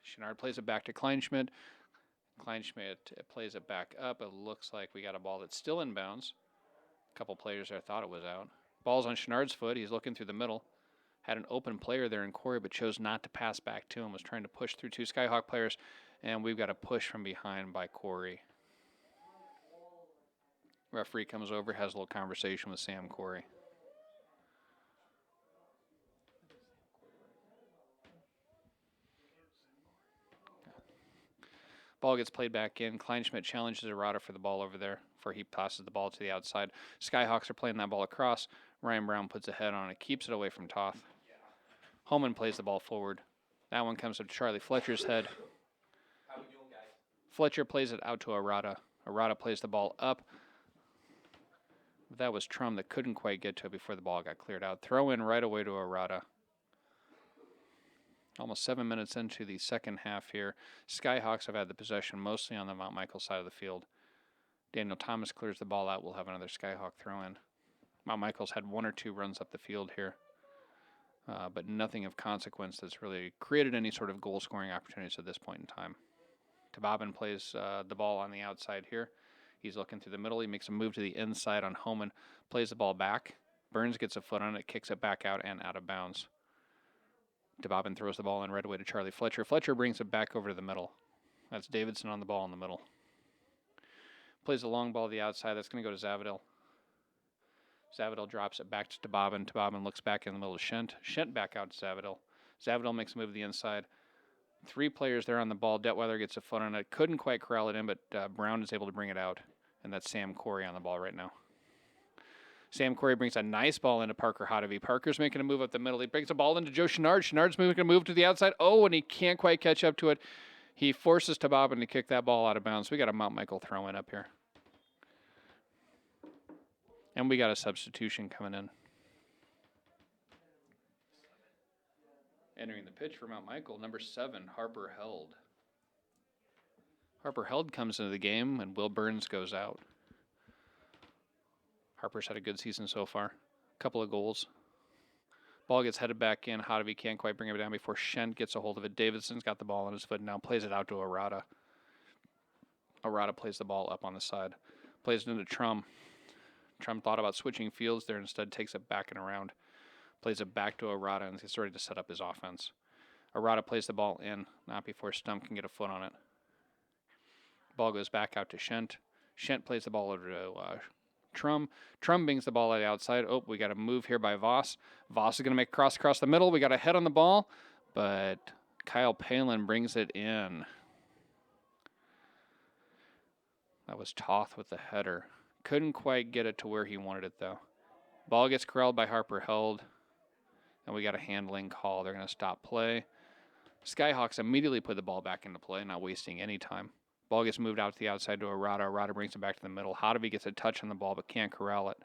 Chenard plays it back to Kleinschmidt. Kleinschmidt plays it back up. It looks like we got a ball that's still in bounds. A couple players there thought it was out. Ball's on Chenard's foot. He's looking through the middle. Had an open player there in Corey, but chose not to pass back to him. Was trying to push through two Skyhawk players, and we've got a push from behind by Corey. Referee comes over, has a little conversation with Sam Corey. Ball gets played back in. Kleinschmidt challenges Arata for the ball over there, for he passes the ball to the outside. Skyhawks are playing that ball across. Ryan Brown puts a head on it, keeps it away from Toth. Holman plays the ball forward. That one comes up to Charlie Fletcher's head. How we doing, guys? Fletcher plays it out to Arata. Arata plays the ball up. That was Trum that couldn't quite get to it before the ball got cleared out. Throw in right away to Arata. Almost 7 minutes into the second half here. Skyhawks have had the possession mostly on the Mount Michael side of the field. Daniel Thomas clears the ball out. We'll have another Skyhawk throw in. Mount Michael's had one or two runs up the field here, but nothing of consequence that's really created any sort of goal-scoring opportunities at this point in time. DeBobbin plays the ball on the outside here. He's looking through the middle. He makes a move to the inside on Homan, plays the ball back. Burns gets a foot on it, kicks it back out and out of bounds. DeBobbin throws the ball in right away to Charlie Fletcher. Fletcher brings it back over to the middle. That's Davidson on the ball in the middle. Plays a long ball to the outside. That's going to go to Zavadil. Zavadil drops it back to DeBobbin. DeBobbin looks back in the middle of Shent. Shent back out to Zavadil. Zavadil makes a move to the inside. Three players there on the ball. Detweiler gets a foot on it. Couldn't quite corral it in, but Brown is able to bring it out. And that's Sam Corey on the ball right now. Sam Corey brings a nice ball into Parker Hotovy. Parker's making a move up the middle. He brings the ball into Joe Chenard. Chenard's moving a move to the outside. Oh, and he can't quite catch up to it. He forces DeBobbin to kick that ball out of bounds. We got a Mount Michael throw in up here. And we got a substitution coming in. Entering the pitch for Mount Michael, number 7, Harper Held. Harper Held comes into the game, and Will Burns goes out. Harper's had a good season so far. A couple of goals. Ball gets headed back in. Hotovy can't quite bring it down before Shent gets a hold of it. Davidson's got the ball on his foot and now plays it out to Arata. Arata plays the ball up on the side. Plays it into Trum. Trum thought about switching fields there, instead takes it back and around. Plays it back to Arata and gets ready to set up his offense. Arata plays the ball in, not before Stump can get a foot on it. Ball goes back out to Shent. Shent plays the ball over to Trum. Trum brings the ball out outside. Oh, we got a move here by Voss. Voss is going to make a cross across the middle. We got a head on the ball, but Kyle Palin brings it in. That was Toth with the header. Couldn't quite get it to where he wanted it, though. Ball gets corralled by Harper Held, and we got a handling call. They're going to stop play. Skyhawks immediately put the ball back into play, not wasting any time. Ball gets moved out to the outside to Arata. Arata brings it back to the middle. Hotovy gets a touch on the ball but can't corral it.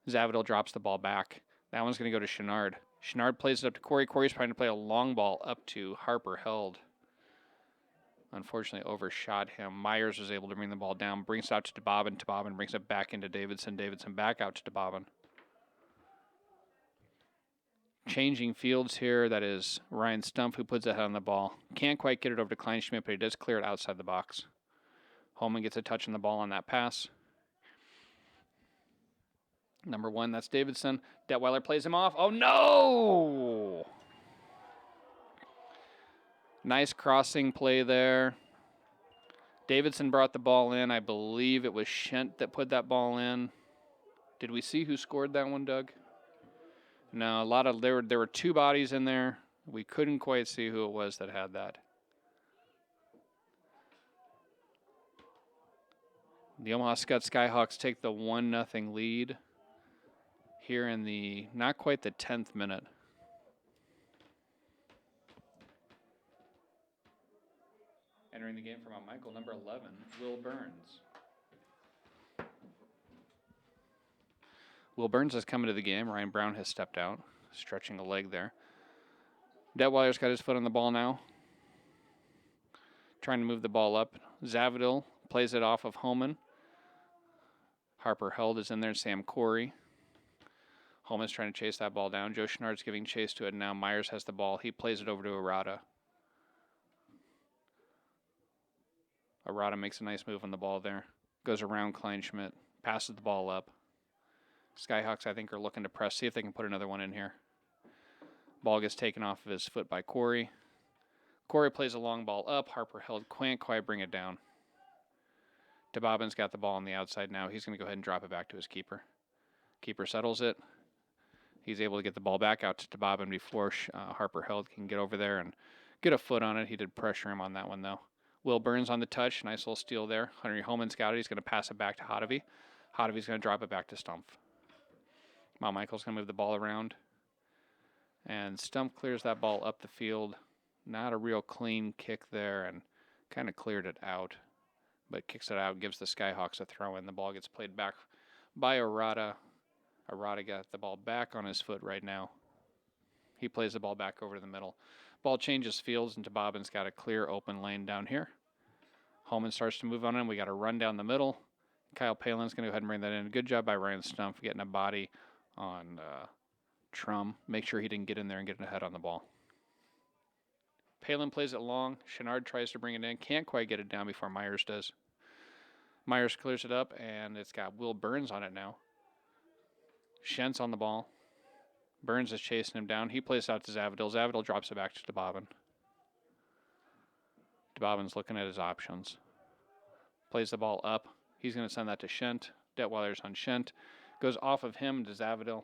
Zavadil drops the ball back. That one's going to go to Chenard. Chenard plays it up to Corey. Corey's trying to play a long ball up to Harper Held. Unfortunately overshot him. Myers was able to bring the ball down. Brings it out to DeBobbin. DeBobbin brings it back into Davidson. Davidson back out to DeBobbin. Changing fields here. That is Ryan Stumpf who puts a head on the ball. Can't quite get it over to Kleinschmidt, but he does clear it outside the box. Holman gets a touch on the ball on that pass. Number 1, that's Davidson. Detweiler plays him off. Oh, no! Nice crossing play there. Davidson brought the ball in. I believe it was Shent that put that ball in. Did we see who scored that one, Doug? No, there were 2 bodies in there. We couldn't quite see who it was that had that. The Omaha Skutt Skyhawks take the 1-0 lead here in the not quite the 10th minute. Entering the game for Mount Michael, number 11, Will Burns. Will Burns has come into the game. Ryan Brown has stepped out, stretching a leg there. Detweiler's got his foot on the ball now, trying to move the ball up. Zavadil plays it off of Homan. Harper Held is in there, Sam Corey. Homan's trying to chase that ball down. Joe Schnard's giving chase to it now. Myers has the ball. He plays it over to Arata. Arata makes a nice move on the ball there. Goes around Kleinschmidt. Passes the ball up. Skyhawks, I think, are looking to press. See if they can put another one in here. Ball gets taken off of his foot by Corey. Corey plays a long ball up. Harper Held. Can't quite bring it down. DeBobbin's got the ball on the outside now. He's going to go ahead and drop it back to his keeper. Keeper settles it. He's able to get the ball back out to DeBobbin before Harper Held can get over there and get a foot on it. He did pressure him on that one, though. Will Burns on the touch. Nice little steal there. Henry Homan's got it. He's going to pass it back to Hotovy. Hotovy's going to drop it back to Stumpf. Mount Michael's going to move the ball around. And Stumpf clears that ball up the field. Not a real clean kick there, and kind of cleared it out. But kicks it out, gives the Skyhawks a throw in. The ball gets played back by Arata. Arata got the ball back on his foot right now. He plays the ball back over to the middle. Ball changes fields, and DeBobbin's got a clear open lane down here. Holman starts to move on in. We got a run down the middle. Kyle Palin's going to go ahead and bring that in. Good job by Ryan Stumpf getting a body on Trum. Make sure he didn't get in there and get ahead on the ball. Palin plays it long. Chenard tries to bring it in. Can't quite get it down before Myers does. Myers clears it up, and it's got Will Burns on it now. Shent's on the ball. Burns is chasing him down. He plays out to Zavadil. Zavadil drops it back to DeBobbin. DeBobbin's looking at his options. Plays the ball up. He's going to send that to Shent. Detweiler's on Shent. Goes off of him to Zavadil.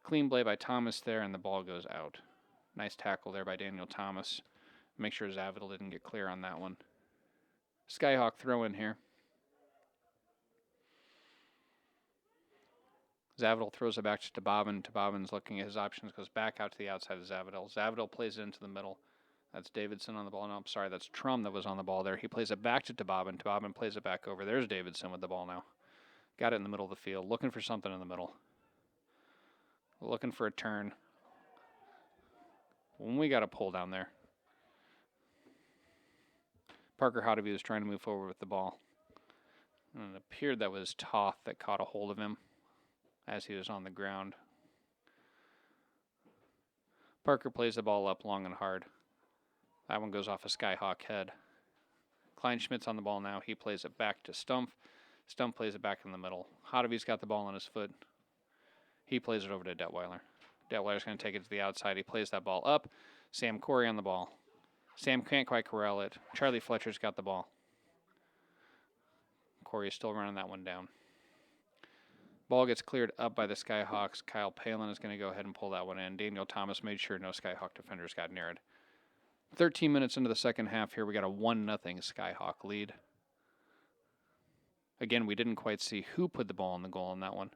Clean play by Thomas there, and the ball goes out. Nice tackle there by Daniel Thomas. Make sure Zavadil didn't get clear on that one. Skyhawk throw in here. Zavadil throws it back to DeBobbin. DeBobbin's looking at his options, goes back out to the outside of Zavadil. Zavadil plays it into the middle. That's Davidson on the ball. No, I'm sorry, that's Trum that was on the ball there. He plays it back to DeBobbin. DeBobbin plays it back over. There's Davidson with the ball now. Got it in the middle of the field. Looking for something in the middle. Looking for a turn. When we got a pull down there. Parker Hotovy was trying to move forward with the ball. And it appeared that was Toth that caught a hold of him as he was on the ground. Parker plays the ball up long and hard. That one goes off a Skyhawk head. Kleinschmidt's on the ball now. He plays it back to Stumpf. Stumpf plays it back in the middle. Hotovy's got the ball on his foot. He plays it over to Detweiler. Detweiler's going to take it to the outside. He plays that ball up. Sam Corey on the ball. Sam can't quite corral it. Charlie Fletcher's got the ball. Corey is still running that one down. Ball gets cleared up by the Skyhawks. Kyle Palin is going to go ahead and pull that one in. Daniel Thomas made sure no Skyhawk defenders got near it. 13 minutes into the second half here, we got a 1-0 Skyhawk lead. Again, we didn't quite see who put the ball in the goal on that one.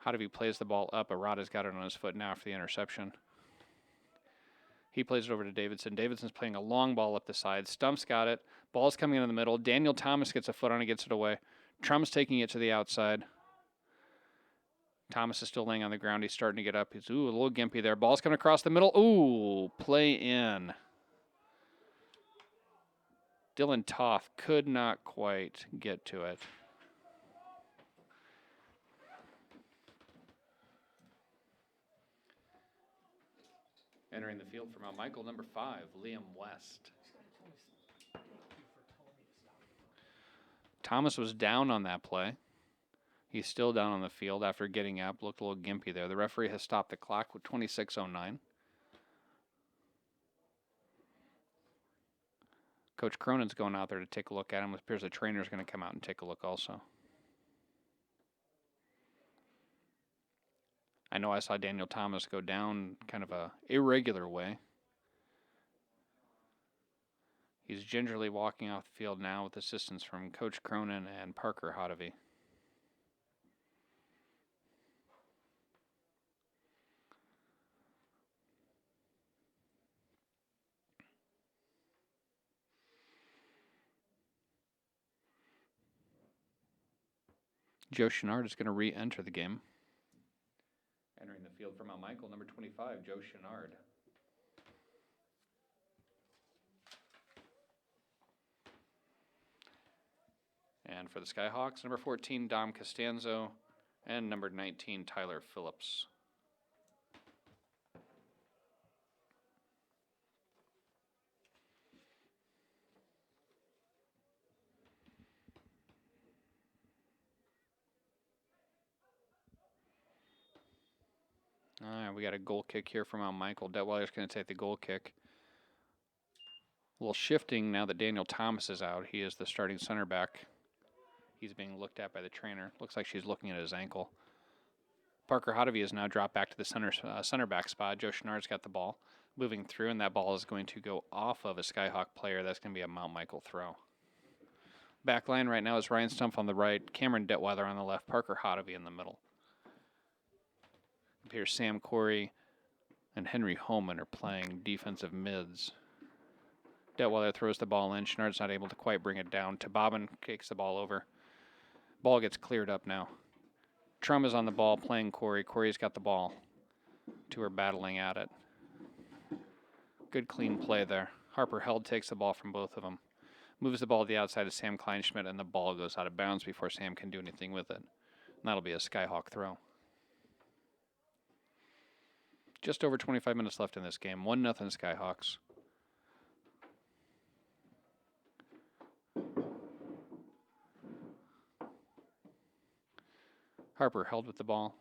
Hotovy plays the ball up. Arata's got it on his foot now after the interception. He plays it over to Davidson. Davidson's playing a long ball up the side. Stumpf's got it. Ball's coming in the middle. Daniel Thomas gets a foot on it, gets it away. Trum's taking it to the outside. Thomas is still laying on the ground. He's starting to get up. He's a little gimpy there. Ball's coming across the middle. Ooh, play in. Dylan Toth could not quite get to it. Entering the field for Mount Michael, number 5, Liam West. Thomas was down on that play. He's still down on the field after getting up. Looked a little gimpy there. The referee has stopped the clock with 26:09. Coach Cronin's going out there to take a look at him. It appears the trainer's going to come out and take a look also. I know I saw Daniel Thomas go down kind of a irregular way. He's gingerly walking off the field now with assistance from Coach Cronin and Parker Hodovy. Joe Chenard is going to re-enter the game. Entering the field for Mount Michael, number 25, Joe Chenard. And for the Skyhawks, number 14, Dom Costanzo, and number 19, Tyler Phillips. All right, we got a goal kick here from Mount Michael. Detweiler's going to take the goal kick. A little shifting now that Daniel Thomas is out. He is the starting center back. He's being looked at by the trainer. Looks like she's looking at his ankle. Parker Hodovy has now dropped back to the center back spot. Joe Chenard's got the ball moving through, and that ball is going to go off of a Skyhawk player. That's going to be a Mount Michael throw. Back line right now is Ryan Stumpf on the right, Cameron Detweiler on the left, Parker Hodovy in the middle. Here's Sam Corey and Henry Holman are playing defensive mids. Detweiler throws the ball in. Chenard's not able to quite bring it down. Bobbin kicks the ball over. Ball gets cleared up now. Trum is on the ball playing Corey. Corey's got the ball. Two are battling at it. Good clean play there. Harper Held takes the ball from both of them. Moves the ball to the outside of Sam Kleinschmidt, and the ball goes out of bounds before Sam can do anything with it. And that'll be a Skyhawk throw. Just over 25 minutes left in this game. 1-0 Skyhawks. Harper Held with the ball.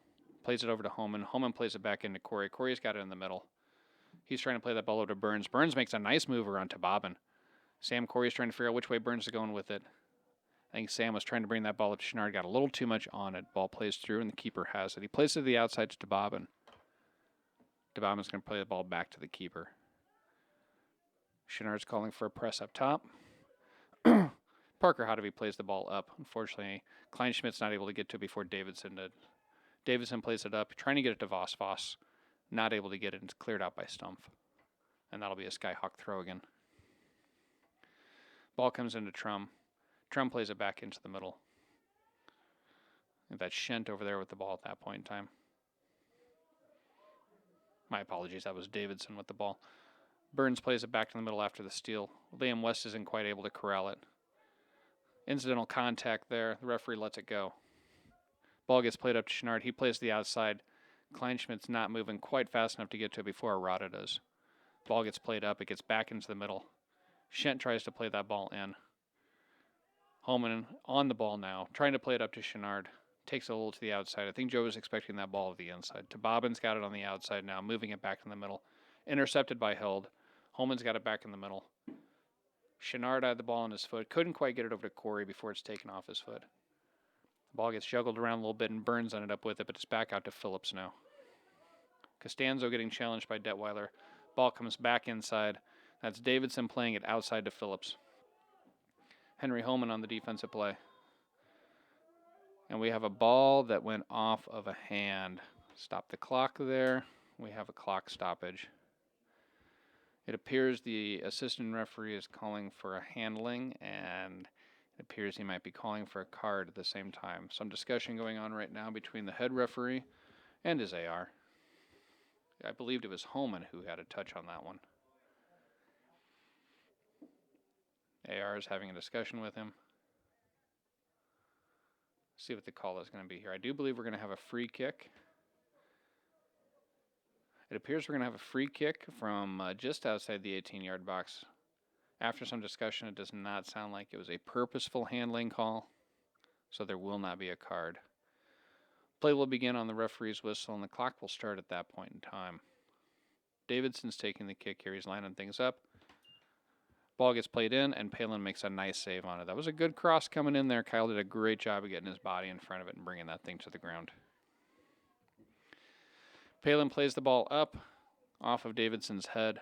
Plays it over to Holman. Holman plays it back into Corey. Corey's got it in the middle. He's trying to play that ball over to Burns. Burns makes a nice move around to Bobbin. Sam Corey's trying to figure out which way Burns is going with it. I think Sam was trying to bring that ball up to Chenard. Got a little too much on it. Ball plays through, and the keeper has it. He plays it to the outside to Bobbin. Bobbin's going to play the ball back to the keeper. Chenard's calling for a press up top. Parker Hodovy plays the ball up. Unfortunately, Kleinschmidt's not able to get to it before Davidson did. Davidson plays it up, trying to get it to Voss. Voss not able to get it. It's cleared out by Stumpf. And that'll be a Skyhawk throw again. Ball comes into Trum. Trum plays it back into the middle. That's Shent over there with the ball at that point in time. My apologies, that was Davidson with the ball. Burns plays it back to the middle after the steal. Liam West isn't quite able to corral it. Incidental contact there. The referee lets it go. Ball gets played up to Chenard. He plays the outside. Kleinschmidt's not moving quite fast enough to get to it before Arata does. Ball gets played up. It gets back into the middle. Shent tries to play that ball in. Holman on the ball now, trying to play it up to Chenard. Takes it a little to the outside. I think Joe was expecting that ball to the inside. Bobbin's got it on the outside now, moving it back in the middle. Intercepted by Held. Holman's got it back in the middle. Chenard had the ball on his foot. Couldn't quite get it over to Corey before it's taken off his foot. The ball gets juggled around a little bit, and Burns ended up with it, but it's back out to Phillips now. Costanzo getting challenged by Detweiler. Ball comes back inside. That's Davidson playing it outside to Phillips. Henry Holman on the defensive play. And we have a ball that went off of a hand. Stop the clock there. We have a clock stoppage. It appears the assistant referee is calling for a handling, and it appears he might be calling for a card at the same time. Some discussion going on right now between the head referee and his AR. I believed it was Holman who had a touch on that one. AR is having a discussion with him. See what the call is going to be here. I do believe we're going to have a free kick. It appears we're going to have a free kick from just outside the 18-yard box. After some discussion, it does not sound like it was a purposeful handling call, so there will not be a card. Play will begin on the referee's whistle, and the clock will start at that point in time. Davidson's taking the kick here. He's lining things up. Ball gets played in, and Palin makes a nice save on it. That was a good cross coming in there. Kyle did a great job of getting his body in front of it and bringing that thing to the ground. Palin plays the ball up off of Davidson's head.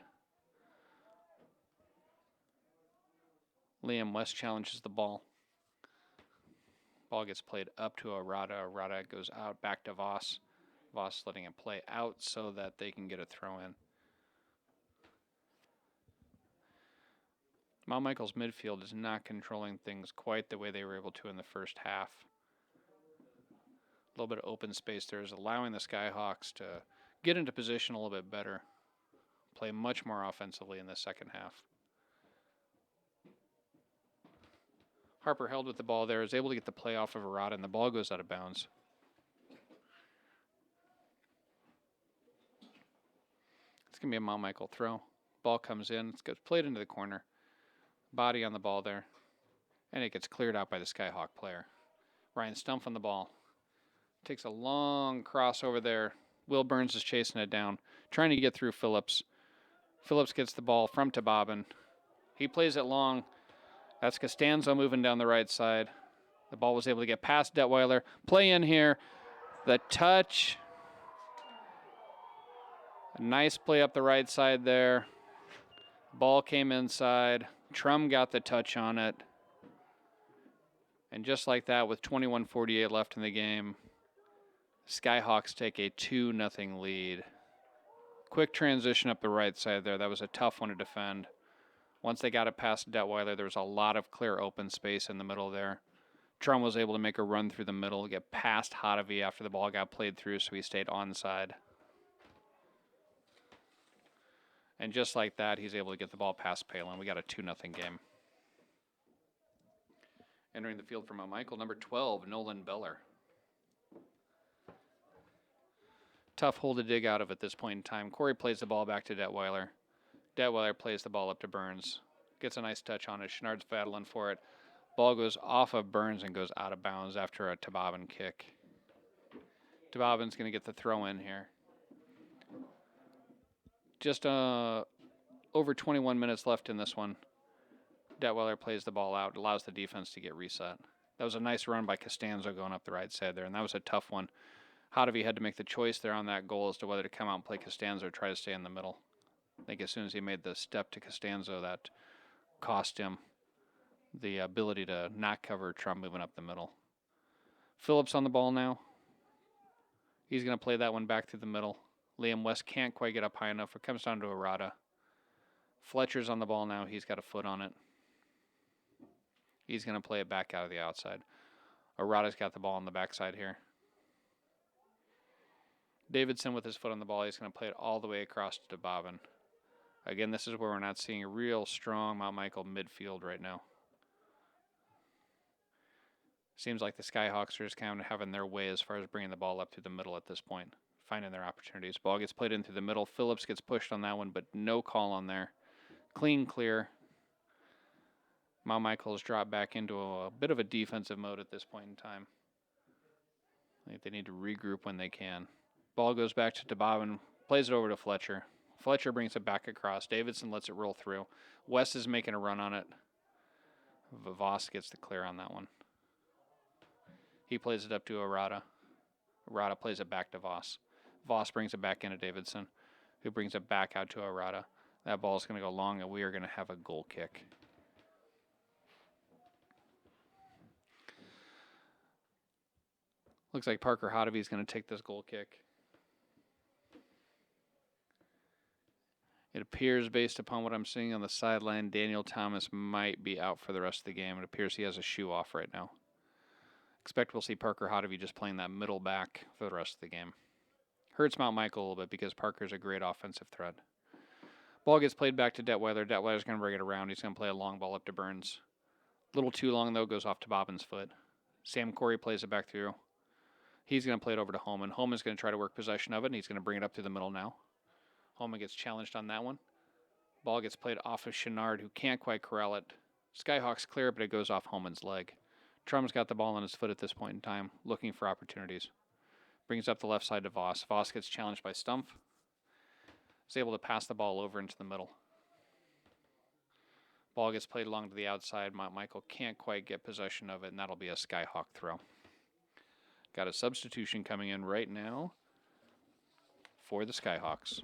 Liam West challenges the ball. Ball gets played up to Arata. Arata goes out back to Voss. Voss letting it play out so that they can get a throw in. Mount Michael's midfield is not controlling things quite the way they were able to in the first half. A little bit of open space there is allowing the Skyhawks to get into position a little bit better, play much more offensively in the second half. Harper held with the ball there, is able to get the play off of Arata, and the ball goes out of bounds. It's going to be a Mount Michael throw. Ball comes in, it gets played into the corner. Body on the ball there, and it gets cleared out by the Skyhawk player. Ryan Stumpf on the ball. Takes a long cross over there. Will Burns is chasing it down, trying to get through Phillips. Phillips gets the ball from Tababin. He plays it long. That's Costanzo moving down the right side. The ball was able to get past Detweiler. Play in here. The touch. A nice play up the right side there. Ball came inside. Trum got the touch on it. And just like that, with 21:48 left in the game, Skyhawks take a 2-0 lead. Quick transition up the right side there. That was a tough one to defend. Once they got it past Detweiler, there was a lot of clear open space in the middle there. Trum was able to make a run through the middle, get past Hotovy after the ball got played through, so he stayed onside. And just like that, he's able to get the ball past Palin. We got a 2-0 game. Entering the field for Mount Michael, number 12, Nolan Beller. Tough hole to dig out of at this point in time. Corey plays the ball back to Detweiler. Detweiler plays the ball up to Burns. Gets a nice touch on it. Schnard's battling for it. Ball goes off of Burns and goes out of bounds after a Tababin kick. Tababin's going to get the throw in here. Just over 21 minutes left in this one. Detweiler plays the ball out, allows the defense to get reset. That was a nice run by Costanzo going up the right side there, and that was a tough one. Hotovy had to make the choice there on that goal as to whether to come out and play Costanzo or try to stay in the middle. I think as soon as he made the step to Costanzo, that cost him the ability to not cover Trump moving up the middle. Phillips on the ball now. He's going to play that one back through the middle. Liam West can't quite get up high enough. It comes down to Arata. Fletcher's on the ball now. He's got a foot on it. He's going to play it back out of the outside. Arata's got the ball on the backside here. Davidson with his foot on the ball. He's going to play it all the way across to Bobbin. Again, this is where we're not seeing a real strong Mount Michael midfield right now. Seems like the Skyhawks are just kind of having their way as far as bringing the ball up through the middle at this point, finding their opportunities. Ball gets played in through the middle. Phillips gets pushed on that one, but no call on there. Clean clear. Mount Michael's dropped back into a bit of a defensive mode at this point in time. I think they need to regroup when they can. Ball goes back to Bobbin, plays it over to Fletcher. Fletcher brings it back across. Davidson lets it roll through. West is making a run on it. Voss gets the clear on that one. He plays it up to Arata. Arata plays it back to Voss. Voss brings it back into Davidson, who brings it back out to Arata. That ball is going to go long, and we are going to have a goal kick. Looks like Parker Hotovy is going to take this goal kick. It appears, based upon what I'm seeing on the sideline, Daniel Thomas might be out for the rest of the game. It appears he has a shoe off right now. Expect we'll see Parker Hotovy just playing that middle back for the rest of the game. Hurts Mount Michael a little bit because Parker's a great offensive threat. Ball gets played back to Detweiler. Detweiler's going to bring it around. He's going to play a long ball up to Burns. A little too long, though, goes off to Bobbin's foot. Sam Corey plays it back through. He's going to play it over to Holman. Holman's going to try to work possession of it, and he's going to bring it up through the middle now. Holman gets challenged on that one. Ball gets played off of Chenard, who can't quite corral it. Skyhawks clear, but it goes off Homan's leg. Trum's got the ball on his foot at this point in time, looking for opportunities. Brings up the left side to Voss. Voss gets challenged by Stumpf. Is able to pass the ball over into the middle. Ball gets played along to the outside. Mount Michael can't quite get possession of it, and that'll be a Skyhawk throw. Got a substitution coming in right now for the Skyhawks.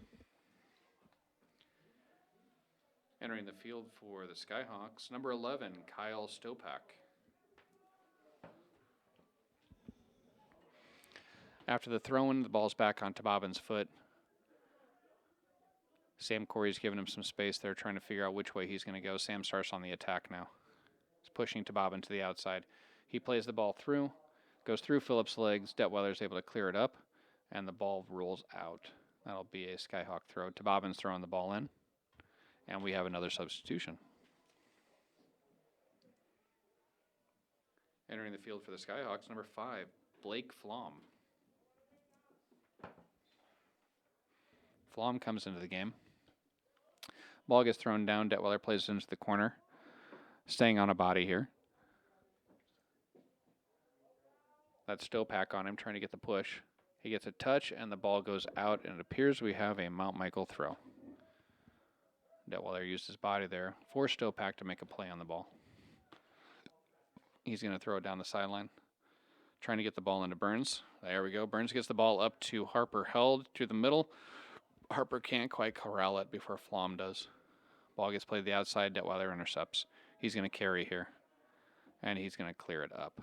Entering the field for the Skyhawks, number 11, Kyle Stopak. After the throw-in, the ball's back on Bobbin's foot. Sam Corey's giving him some space there, trying to figure out which way he's going to go. Sam starts on the attack now. He's pushing Bobbin to the outside. He plays the ball through, goes through Phillips' legs. Detweiler's able to clear it up, and the ball rolls out. That'll be a Skyhawk throw. Bobbin's throwing the ball in, and we have another substitution. Entering the field for the Skyhawks, number 5, Blake Flom. Flom comes into the game. Ball gets thrown down. Detweiler plays it into the corner. Staying on a body here. That's Stopak on him, trying to get the push. He gets a touch, and the ball goes out, and it appears we have a Mount Michael throw. Detweiler used his body there, forced Stopak to make a play on the ball. He's going to throw it down the sideline. Trying to get the ball into Burns. There we go. Burns gets the ball up to Harper, held to the middle. Harper can't quite corral it before Flom does. Ball gets played to the outside. Detweiler intercepts. He's going to carry here, and he's going to clear it up.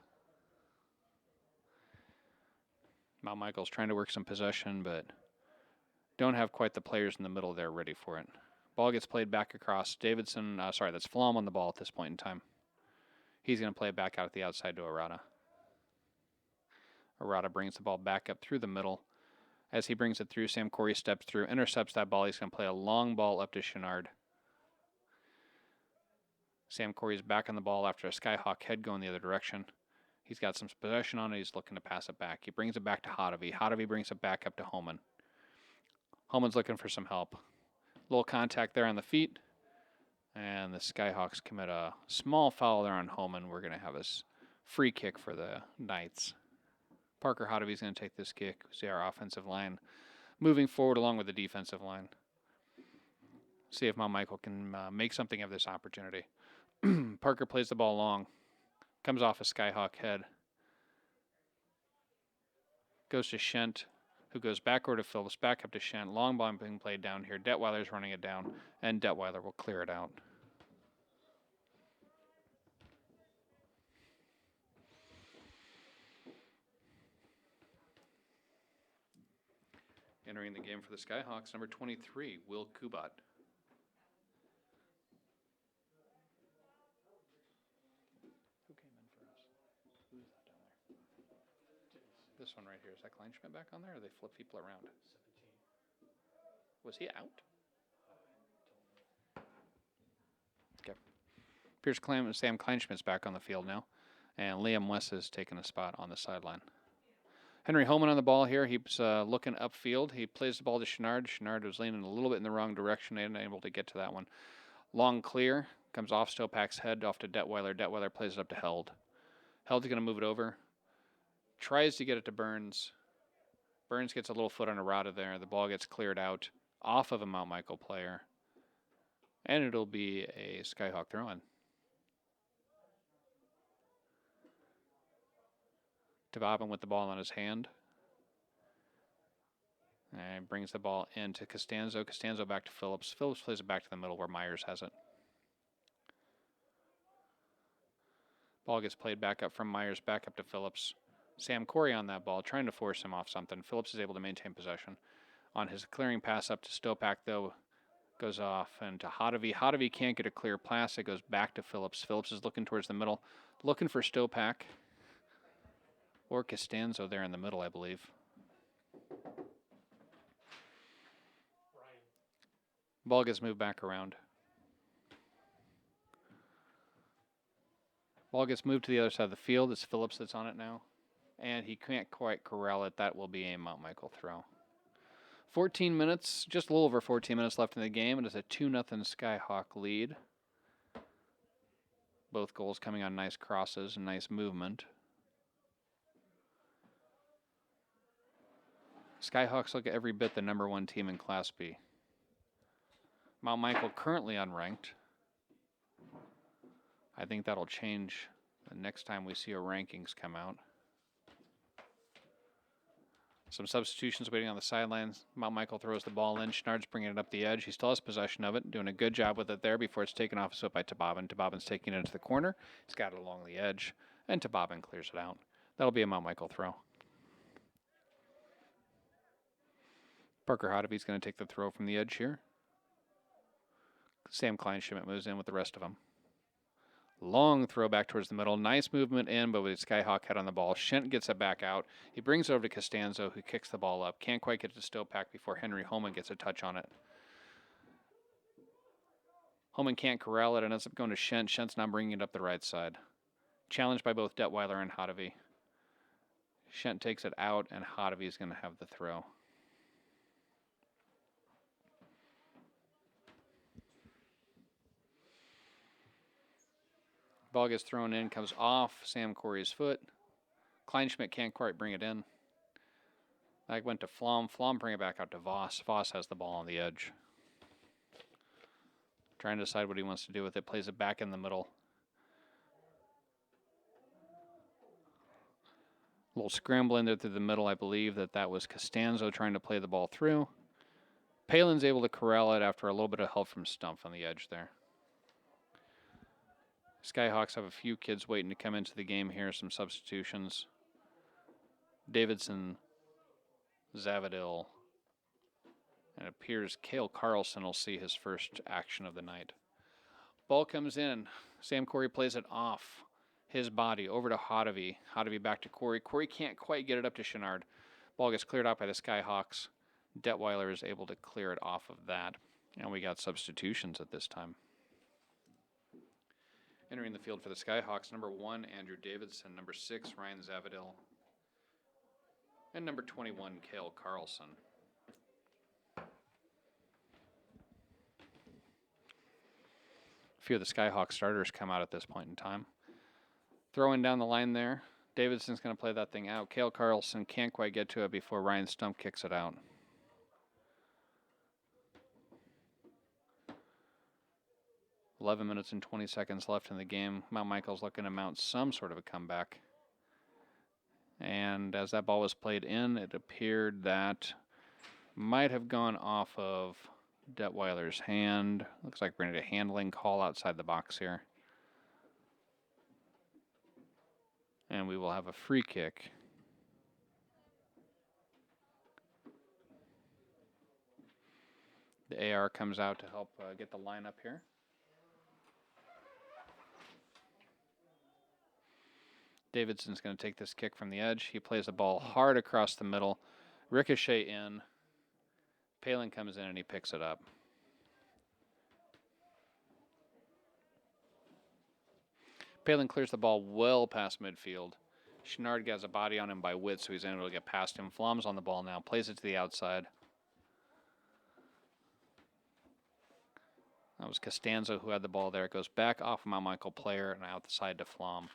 Mount Michael's trying to work some possession, but don't have quite the players in the middle there ready for it. Ball gets played back across. Davidson, that's Flom on the ball at this point in time. He's going to play it back out at the outside to Arata. Arata brings the ball back up through the middle. As he brings it through, Sam Corey steps through, intercepts that ball. He's going to play a long ball up to Chenard. Sam Corey's back on the ball after a Skyhawk head going the other direction. He's got some possession on it. He's looking to pass it back. He brings it back to Hotovy. Hotovy brings it back up to Homan. Homan's looking for some help. Little contact there on the feet. And the Skyhawks commit a small foul there on Homan. We're going to have a free kick for the Knights. Parker Hotovy's going to take this kick. See our offensive line moving forward along with the defensive line. See if Mount Michael can make something of this opportunity. Parker plays the ball long. Comes off a Skyhawk head. Goes to Shent, who goes backward to Phillips, back up to Shent. Long ball being played down here. Detweiler's running it down, and Detweiler will clear it out. Entering the game for the Skyhawks, number 23, Will Kubat. Who came in for us? Who's that down there? This one right here. Is that Kleinschmidt back on there, or they flip people around? 17. Was he out? Okay. Sam Kleinschmidt's back on the field now, and Liam West has taken a spot on the sideline. Henry Homan on the ball here. He's looking upfield. He plays the ball to Chenard. Chenard was leaning a little bit in the wrong direction. They weren't able to get to that one. Long clear. Comes off Stopak's head, off to Detweiler. Detweiler plays it up to Held. Held's going to move it over. Tries to get it to Burns. Burns gets a little foot on Arata there. The ball gets cleared out off of a Mount Michael player. And it'll be a Skyhawk throw-in. Bobbin with the ball in his hand. And brings the ball into Costanzo. Costanzo back to Phillips. Phillips plays it back to the middle where Myers has it. Ball gets played back up from Myers, back up to Phillips. Sam Corey on that ball, trying to force him off something. Phillips is able to maintain possession. On his clearing pass up to Stopak, though, goes off and to Hotovy. Hotovy can't get a clear pass. It goes back to Phillips. Phillips is looking towards the middle, looking for Stopak. Or Costanzo there in the middle, I believe. Ryan. Ball gets moved back around. Ball gets moved to the other side of the field. It's Phillips that's on it now. And he can't quite corral it. That will be a Mount Michael throw. 14 minutes, just a little over 14 minutes left in the game. It is a 2-0 Skyhawk lead. Both goals coming on nice crosses and nice movement. Skyhawks look every bit the #1 team in Class B. Mount Michael currently unranked. I think that'll change the next time we see a rankings come out. Some substitutions waiting on the sidelines. Mount Michael throws the ball in. Schnard's bringing it up the edge. He still has possession of it, doing a good job with it there before it's taken off by Tababin. Tababin's taking it into the corner. He's got it along the edge, and Tababin clears it out. That'll be a Mount Michael throw. Parker Hodavy's going to take the throw from the edge here. Sam Kleinschmidt moves in with the rest of them. Long throw back towards the middle. Nice movement in, but with Skyhawk head on the ball. Shent gets it back out. He brings it over to Costanzo, who kicks the ball up. Can't quite get to Stopak before Henry Holman gets a touch on it. Holman can't corral it and ends up going to Shent. Shent's now bringing it up the right side. Challenged by both Detweiler and Hodavy. Shent takes it out, and Hodavy is going to have the throw. Ball gets thrown in, comes off Sam Corey's foot. Kleinschmidt can't quite bring it in. That went to Flom. Flom bring it back out to Voss. Voss has the ball on the edge. Trying to decide what he wants to do with it. Plays it back in the middle. A little scramble in there through the middle. I believe that was Costanzo trying to play the ball through. Palin's able to corral it after a little bit of help from Stumpf on the edge there. Skyhawks have a few kids waiting to come into the game here, some substitutions. Davidson, Zavadil, and it appears Cale Carlson will see his first action of the night. Ball comes in. Sam Corey plays it off his body over to Hodavy. Hodavy back to Corey. Corey can't quite get it up to Chenard. Ball gets cleared out by the Skyhawks. Detweiler is able to clear it off of that. And we got substitutions at this time. Entering the field for the Skyhawks, number 1, Andrew Davidson. Number 6, Ryan Zavadil. And number 21, Cale Carlson. A few of the Skyhawk starters come out at this point in time. Throwing down the line there. Davidson's going to play that thing out. Cale Carlson can't quite get to it before Ryan Stumpf kicks it out. .11 minutes and 20 seconds left in the game. Mount Michael's looking to mount some sort of a comeback. And as that ball was played in, it appeared that might have gone off of Detweiler's hand. Looks like we're going to get a handling call outside the box here. And we will have a free kick. The AR comes out to help get the line up here. Davidson's going to take this kick from the edge. He plays the ball hard across the middle. Ricochet in. Palin comes in and he picks it up. Palin clears the ball well past midfield. Chenard gets a body on him by Witt, so he's able to get past him. Flom's on the ball now. Plays it to the outside. That was Costanzo who had the ball there. It goes back off of Mount Michael player and outside to Flom.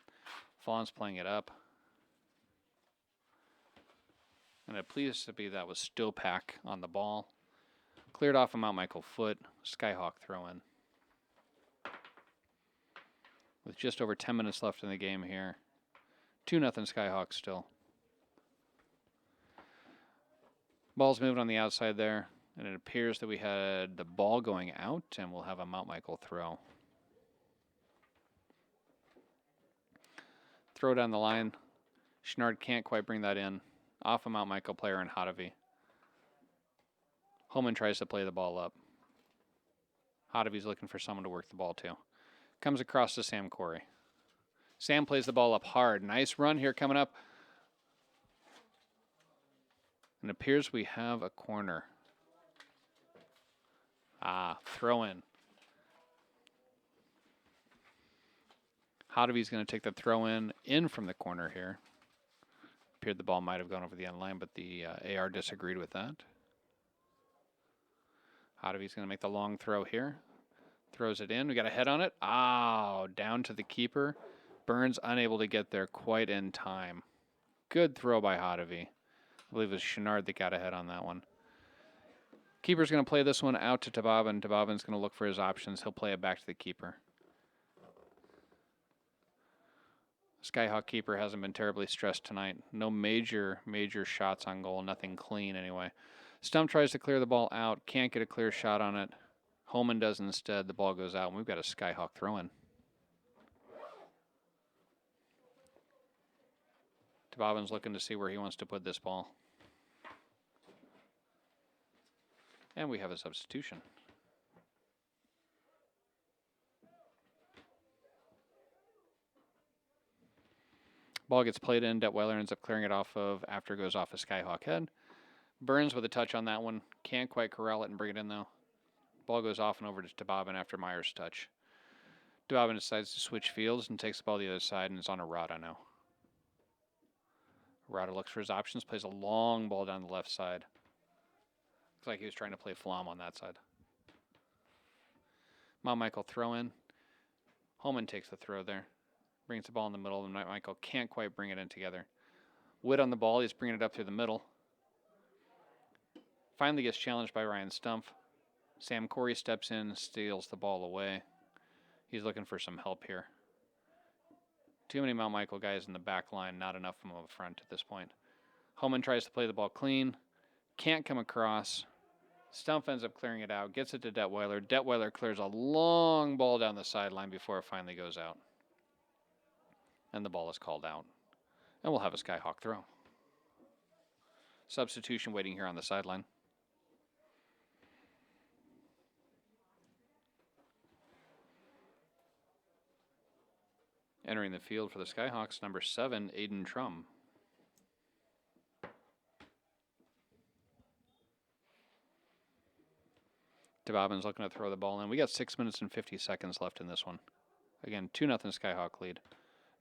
Flom's playing it up. And it pleases to be that was Stopak on the ball. Cleared off of Mount Michael foot. Skyhawk throw in. With just over 10 minutes left in the game here. 2-0 Skyhawks still. Ball's moving on the outside there. And it appears that we had the ball going out, and we'll have a Mount Michael throw. Throw down the line. Chenard can't quite bring that in. Off a Mount Michael player and Hodavy. Holman tries to play the ball up. Hodavy's looking for someone to work the ball to. Comes across to Sam Corey. Sam plays the ball up hard. Nice run here coming up. And it appears we have a corner. Throw in. Hodavy's going to take the throw in from the corner here. Appeared the ball might have gone over the end line, but the AR disagreed with that. Hodavy's going to make the long throw here. Throws it in. We got a head on it. Oh, down to the keeper. Burns unable to get there quite in time. Good throw by Hodavy. I believe it was Chenard that got ahead on that one. Keeper's going to play this one out to Tababin. Tababin's going to look for his options. He'll play it back to the keeper. Skyhawk keeper hasn't been terribly stressed tonight. No major shots on goal. Nothing clean anyway. Stump tries to clear the ball out. Can't get a clear shot on it. Holman does instead. The ball goes out, and we've got a Skyhawk throw-in. Tababin's looking to see where he wants to put this ball. And we have a substitution. Ball gets played in. Detweiler ends up clearing it off of after it goes off a Skyhawk head. Burns with a touch on that one. Can't quite corral it and bring it in, though. Ball goes off and over to Tababin after Myers' touch. Tababin decides to switch fields and takes the ball to the other side and is on a Rada now. Rada looks for his options, plays a long ball down the left side. Looks like he was trying to play Flom on that side. Mount Michael throw in. Holman takes the throw there. Brings the ball in the middle, and Mount Michael can't quite bring it in together. Witt on the ball, he's bringing it up through the middle. Finally gets challenged by Ryan Stumpf. Sam Corey steps in, steals the ball away. He's looking for some help here. Too many Mount Michael guys in the back line, not enough from up front at this point. Holman tries to play the ball clean. Can't come across. Stumpf ends up clearing it out, gets it to Detweiler. Detweiler clears a long ball down the sideline before it finally goes out. And the ball is called out. And we'll have a Skyhawk throw. Substitution waiting here on the sideline. Entering the field for the Skyhawks, number 7, Aiden Trum. Tababin's looking to throw the ball in. We got 6 minutes and 50 seconds left in this one. Again, 2-0 Skyhawk lead.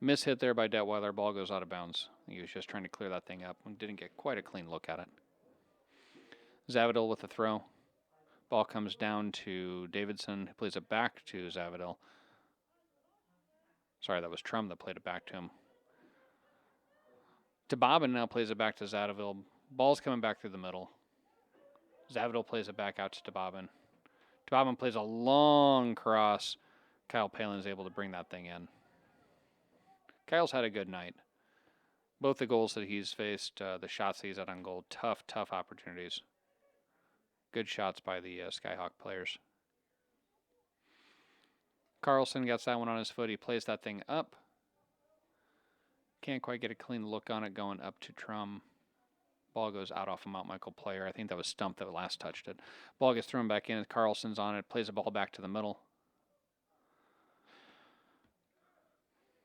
Miss hit there by Detweiler. Ball goes out of bounds. He was just trying to clear that thing up and didn't get quite a clean look at it. Zavadil with the throw. Ball comes down to Davidson, who plays it back to Zavadil. Sorry, that was Trum that played it back to him. Tababin now plays it back to Zavadil. Ball's coming back through the middle. Zavadil plays it back out to Tababin. Tababin plays a long cross. Kyle Palin's able to bring that thing in. Kyle's had a good night. Both the goals that he's faced, the shots that he's had on goal, tough opportunities. Good shots by the Skyhawk players. Carlson gets that one on his foot. He plays that thing up. Can't quite get a clean look on it going up to Trum. Ball goes out off a Mount Michael player. I think that was Stump that last touched it. Ball gets thrown back in. Carlson's on it. Plays the ball back to the middle.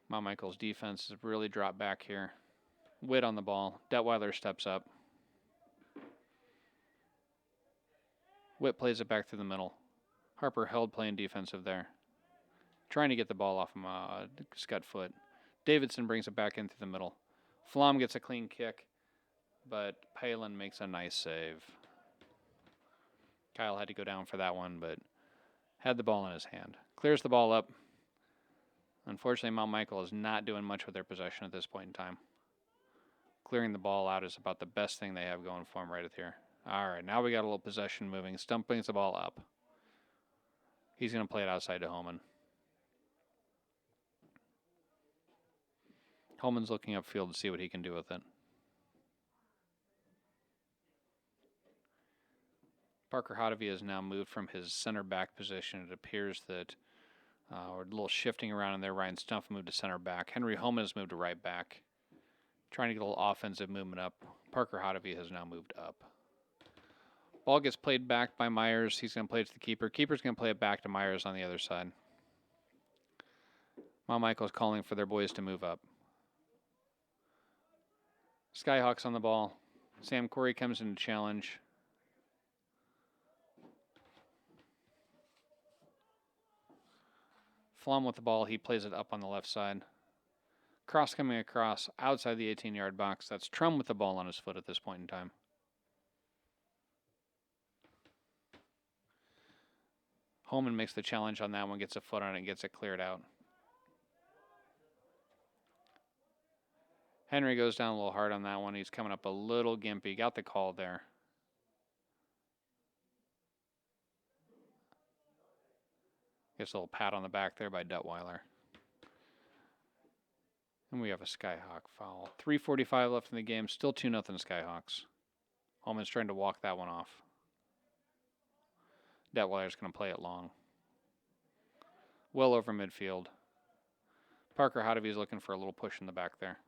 Mount Michael's defense has really dropped back here. Witt on the ball. Detweiler steps up. Witt plays it back through the middle. Harper held playing defensive there. Trying to get the ball off him, Skutt foot. Davidson brings it back in through the middle. Flom gets a clean kick, but Palin makes a nice save. Kyle had to go down for that one, but had the ball in his hand. Clears the ball up. Unfortunately, Mount Michael is not doing much with their possession at this point in time. Clearing the ball out is about the best thing they have going for them right here. All right, now we got a little possession moving. Stump brings the ball up. He's going to play it outside to Holman. Holman's looking upfield to see what he can do with it. Parker Hodavy has now moved from his center back position. It appears that we're a little shifting around in there. Ryan Stumpf moved to center back. Henry Holman has moved to right back. Trying to get a little offensive movement up. Parker Hodavy has now moved up. Ball gets played back by Myers. He's going to play it to the keeper. Keeper's going to play it back to Myers on the other side. Mount Michael's calling for their boys to move up. Skyhawks on the ball. Sam Corey comes in to challenge. Flom with the ball. He plays it up on the left side. Cross coming across outside the 18-yard box. That's Trum with the ball on his foot at this point in time. Holman makes the challenge on that one, gets a foot on it, and gets it cleared out. Henry goes down a little hard on that one. He's coming up a little gimpy. Got the call there. Gets a little pat on the back there by Detweiler. And we have a Skyhawk foul. 3:45 left in the game. Still 2-0 Skyhawks. Holman's trying to walk that one off. Detweiler's going to play it long. Well over midfield. Parker Hodavy's looking for a little push in the back there.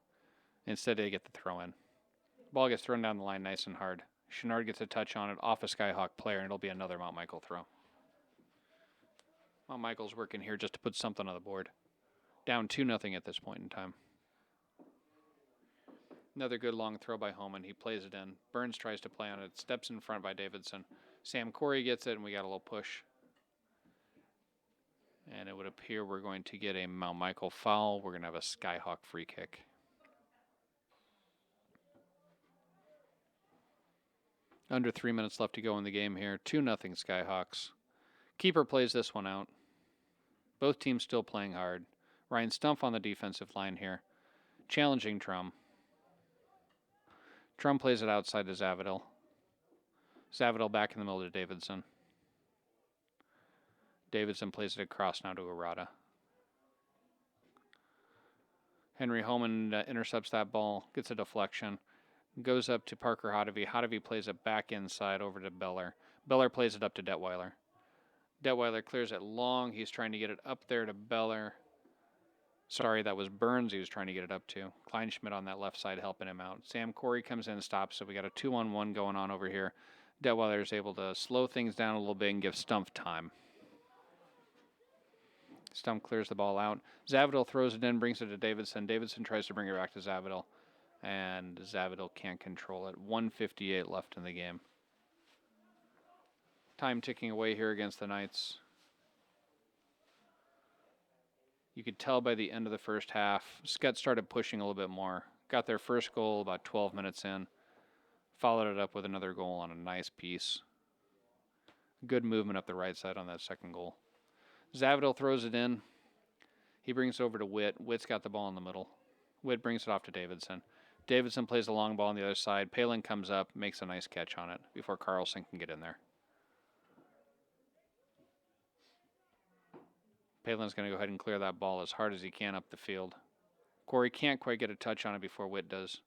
Instead, they get the throw in. Ball gets thrown down the line nice and hard. Chenard gets a touch on it off a Skyhawk player, and it'll be another Mount Michael throw. Mount Michael's working here just to put something on the board. Down 2-0 at this point in time. Another good long throw by Holman. He plays it in. Burns tries to play on it. Steps in front by Davidson. Sam Corey gets it, and we got a little push. And it would appear we're going to get a Mount Michael foul. We're going to have a Skyhawk free kick. Under 3 minutes left to go in the game here. 2-0 Skyhawks. Keeper plays this one out. Both teams still playing hard. Ryan Stumpf on the defensive line here. Challenging Trum. Trum plays it outside to Zavadil. Zavadil back in the middle to Davidson. Davidson plays it across now to Arata. Henry Holman intercepts that ball, gets a deflection, goes up to Parker Hodavy. Hodavy plays it back inside over to Beller. Beller plays it up to Detweiler. Detweiler clears it long. He's trying to get it up there to Beller. Sorry, that was Burns he was trying to get it up to. Kleinschmidt on that left side helping him out. Sam Corey comes in and stops, so we got a 2-on-1 going on over here. Detweiler is able to slow things down a little bit and give Stumpf time. Stumpf clears the ball out. Zavadil throws it in, brings it to Davidson. Davidson tries to bring it back to Zavadil, and Zavadil can't control it. 1:58 left in the game. Time ticking away here against the Knights. You could tell by the end of the first half, Skutt started pushing a little bit more. Got their first goal about 12 minutes in. Followed it up with another goal on a nice piece. Good movement up the right side on that second goal. Zavadil throws it in. He brings it over to Witt. Witt's got the ball in the middle. Witt brings it off to Davidson. Davidson plays a long ball on the other side. Palin comes up, makes a nice catch on it before Carlson can get in there. Palin's going to go ahead and clear that ball as hard as he can up the field. Corey can't quite get a touch on it before Witt does.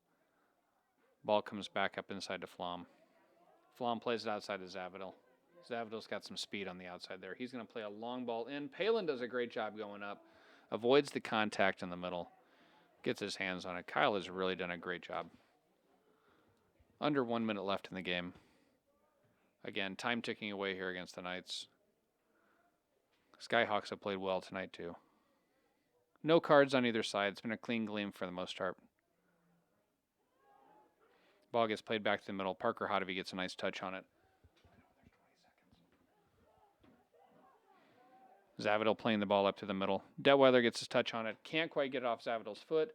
Ball comes back up inside to Flom. Flom plays it outside to Zavadil. Zavadil's got some speed on the outside there. He's going to play a long ball in. Palin does a great job going up. Avoids the contact in the middle. Gets his hands on it. Kyle has really done a great job. Under 1 minute left in the game. Again, time ticking away here against the Knights. Skyhawks have played well tonight, too. No cards on either side. It's been a clean game for the most part. Ball gets played back to the middle. Parker Hodavy gets a nice touch on it. Zavadil playing the ball up to the middle. Detweiler gets his touch on it. Can't quite get it off Zavadil's foot.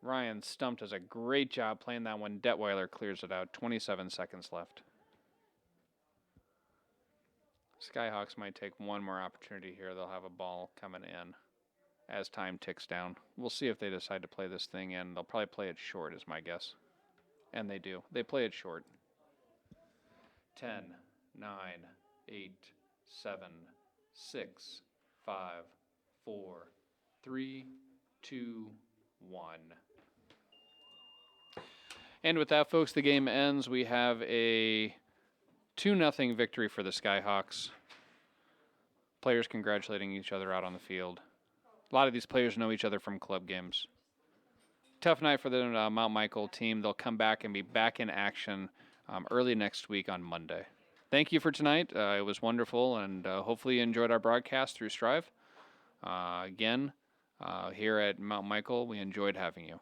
Ryan Stumpf does a great job playing that one. Detweiler clears it out. 27 seconds left. Skyhawks might take one more opportunity here. They'll have a ball coming in as time ticks down. We'll see if they decide to play this thing in. They'll probably play it short is my guess. And they do. They play it short. 10, 9, 8, 7, 6, 5, 4, 3, 2, 1. And with that, folks, the game ends. We have a 2-0 victory for the Skyhawks. Players congratulating each other out on the field. A lot of these players know each other from club games. Tough night for the Mount Michael team. They'll come back and be back in action early next week on Monday. Thank you for tonight. It was wonderful, and hopefully you enjoyed our broadcast through Strive. Again, here at Mount Michael, we enjoyed having you.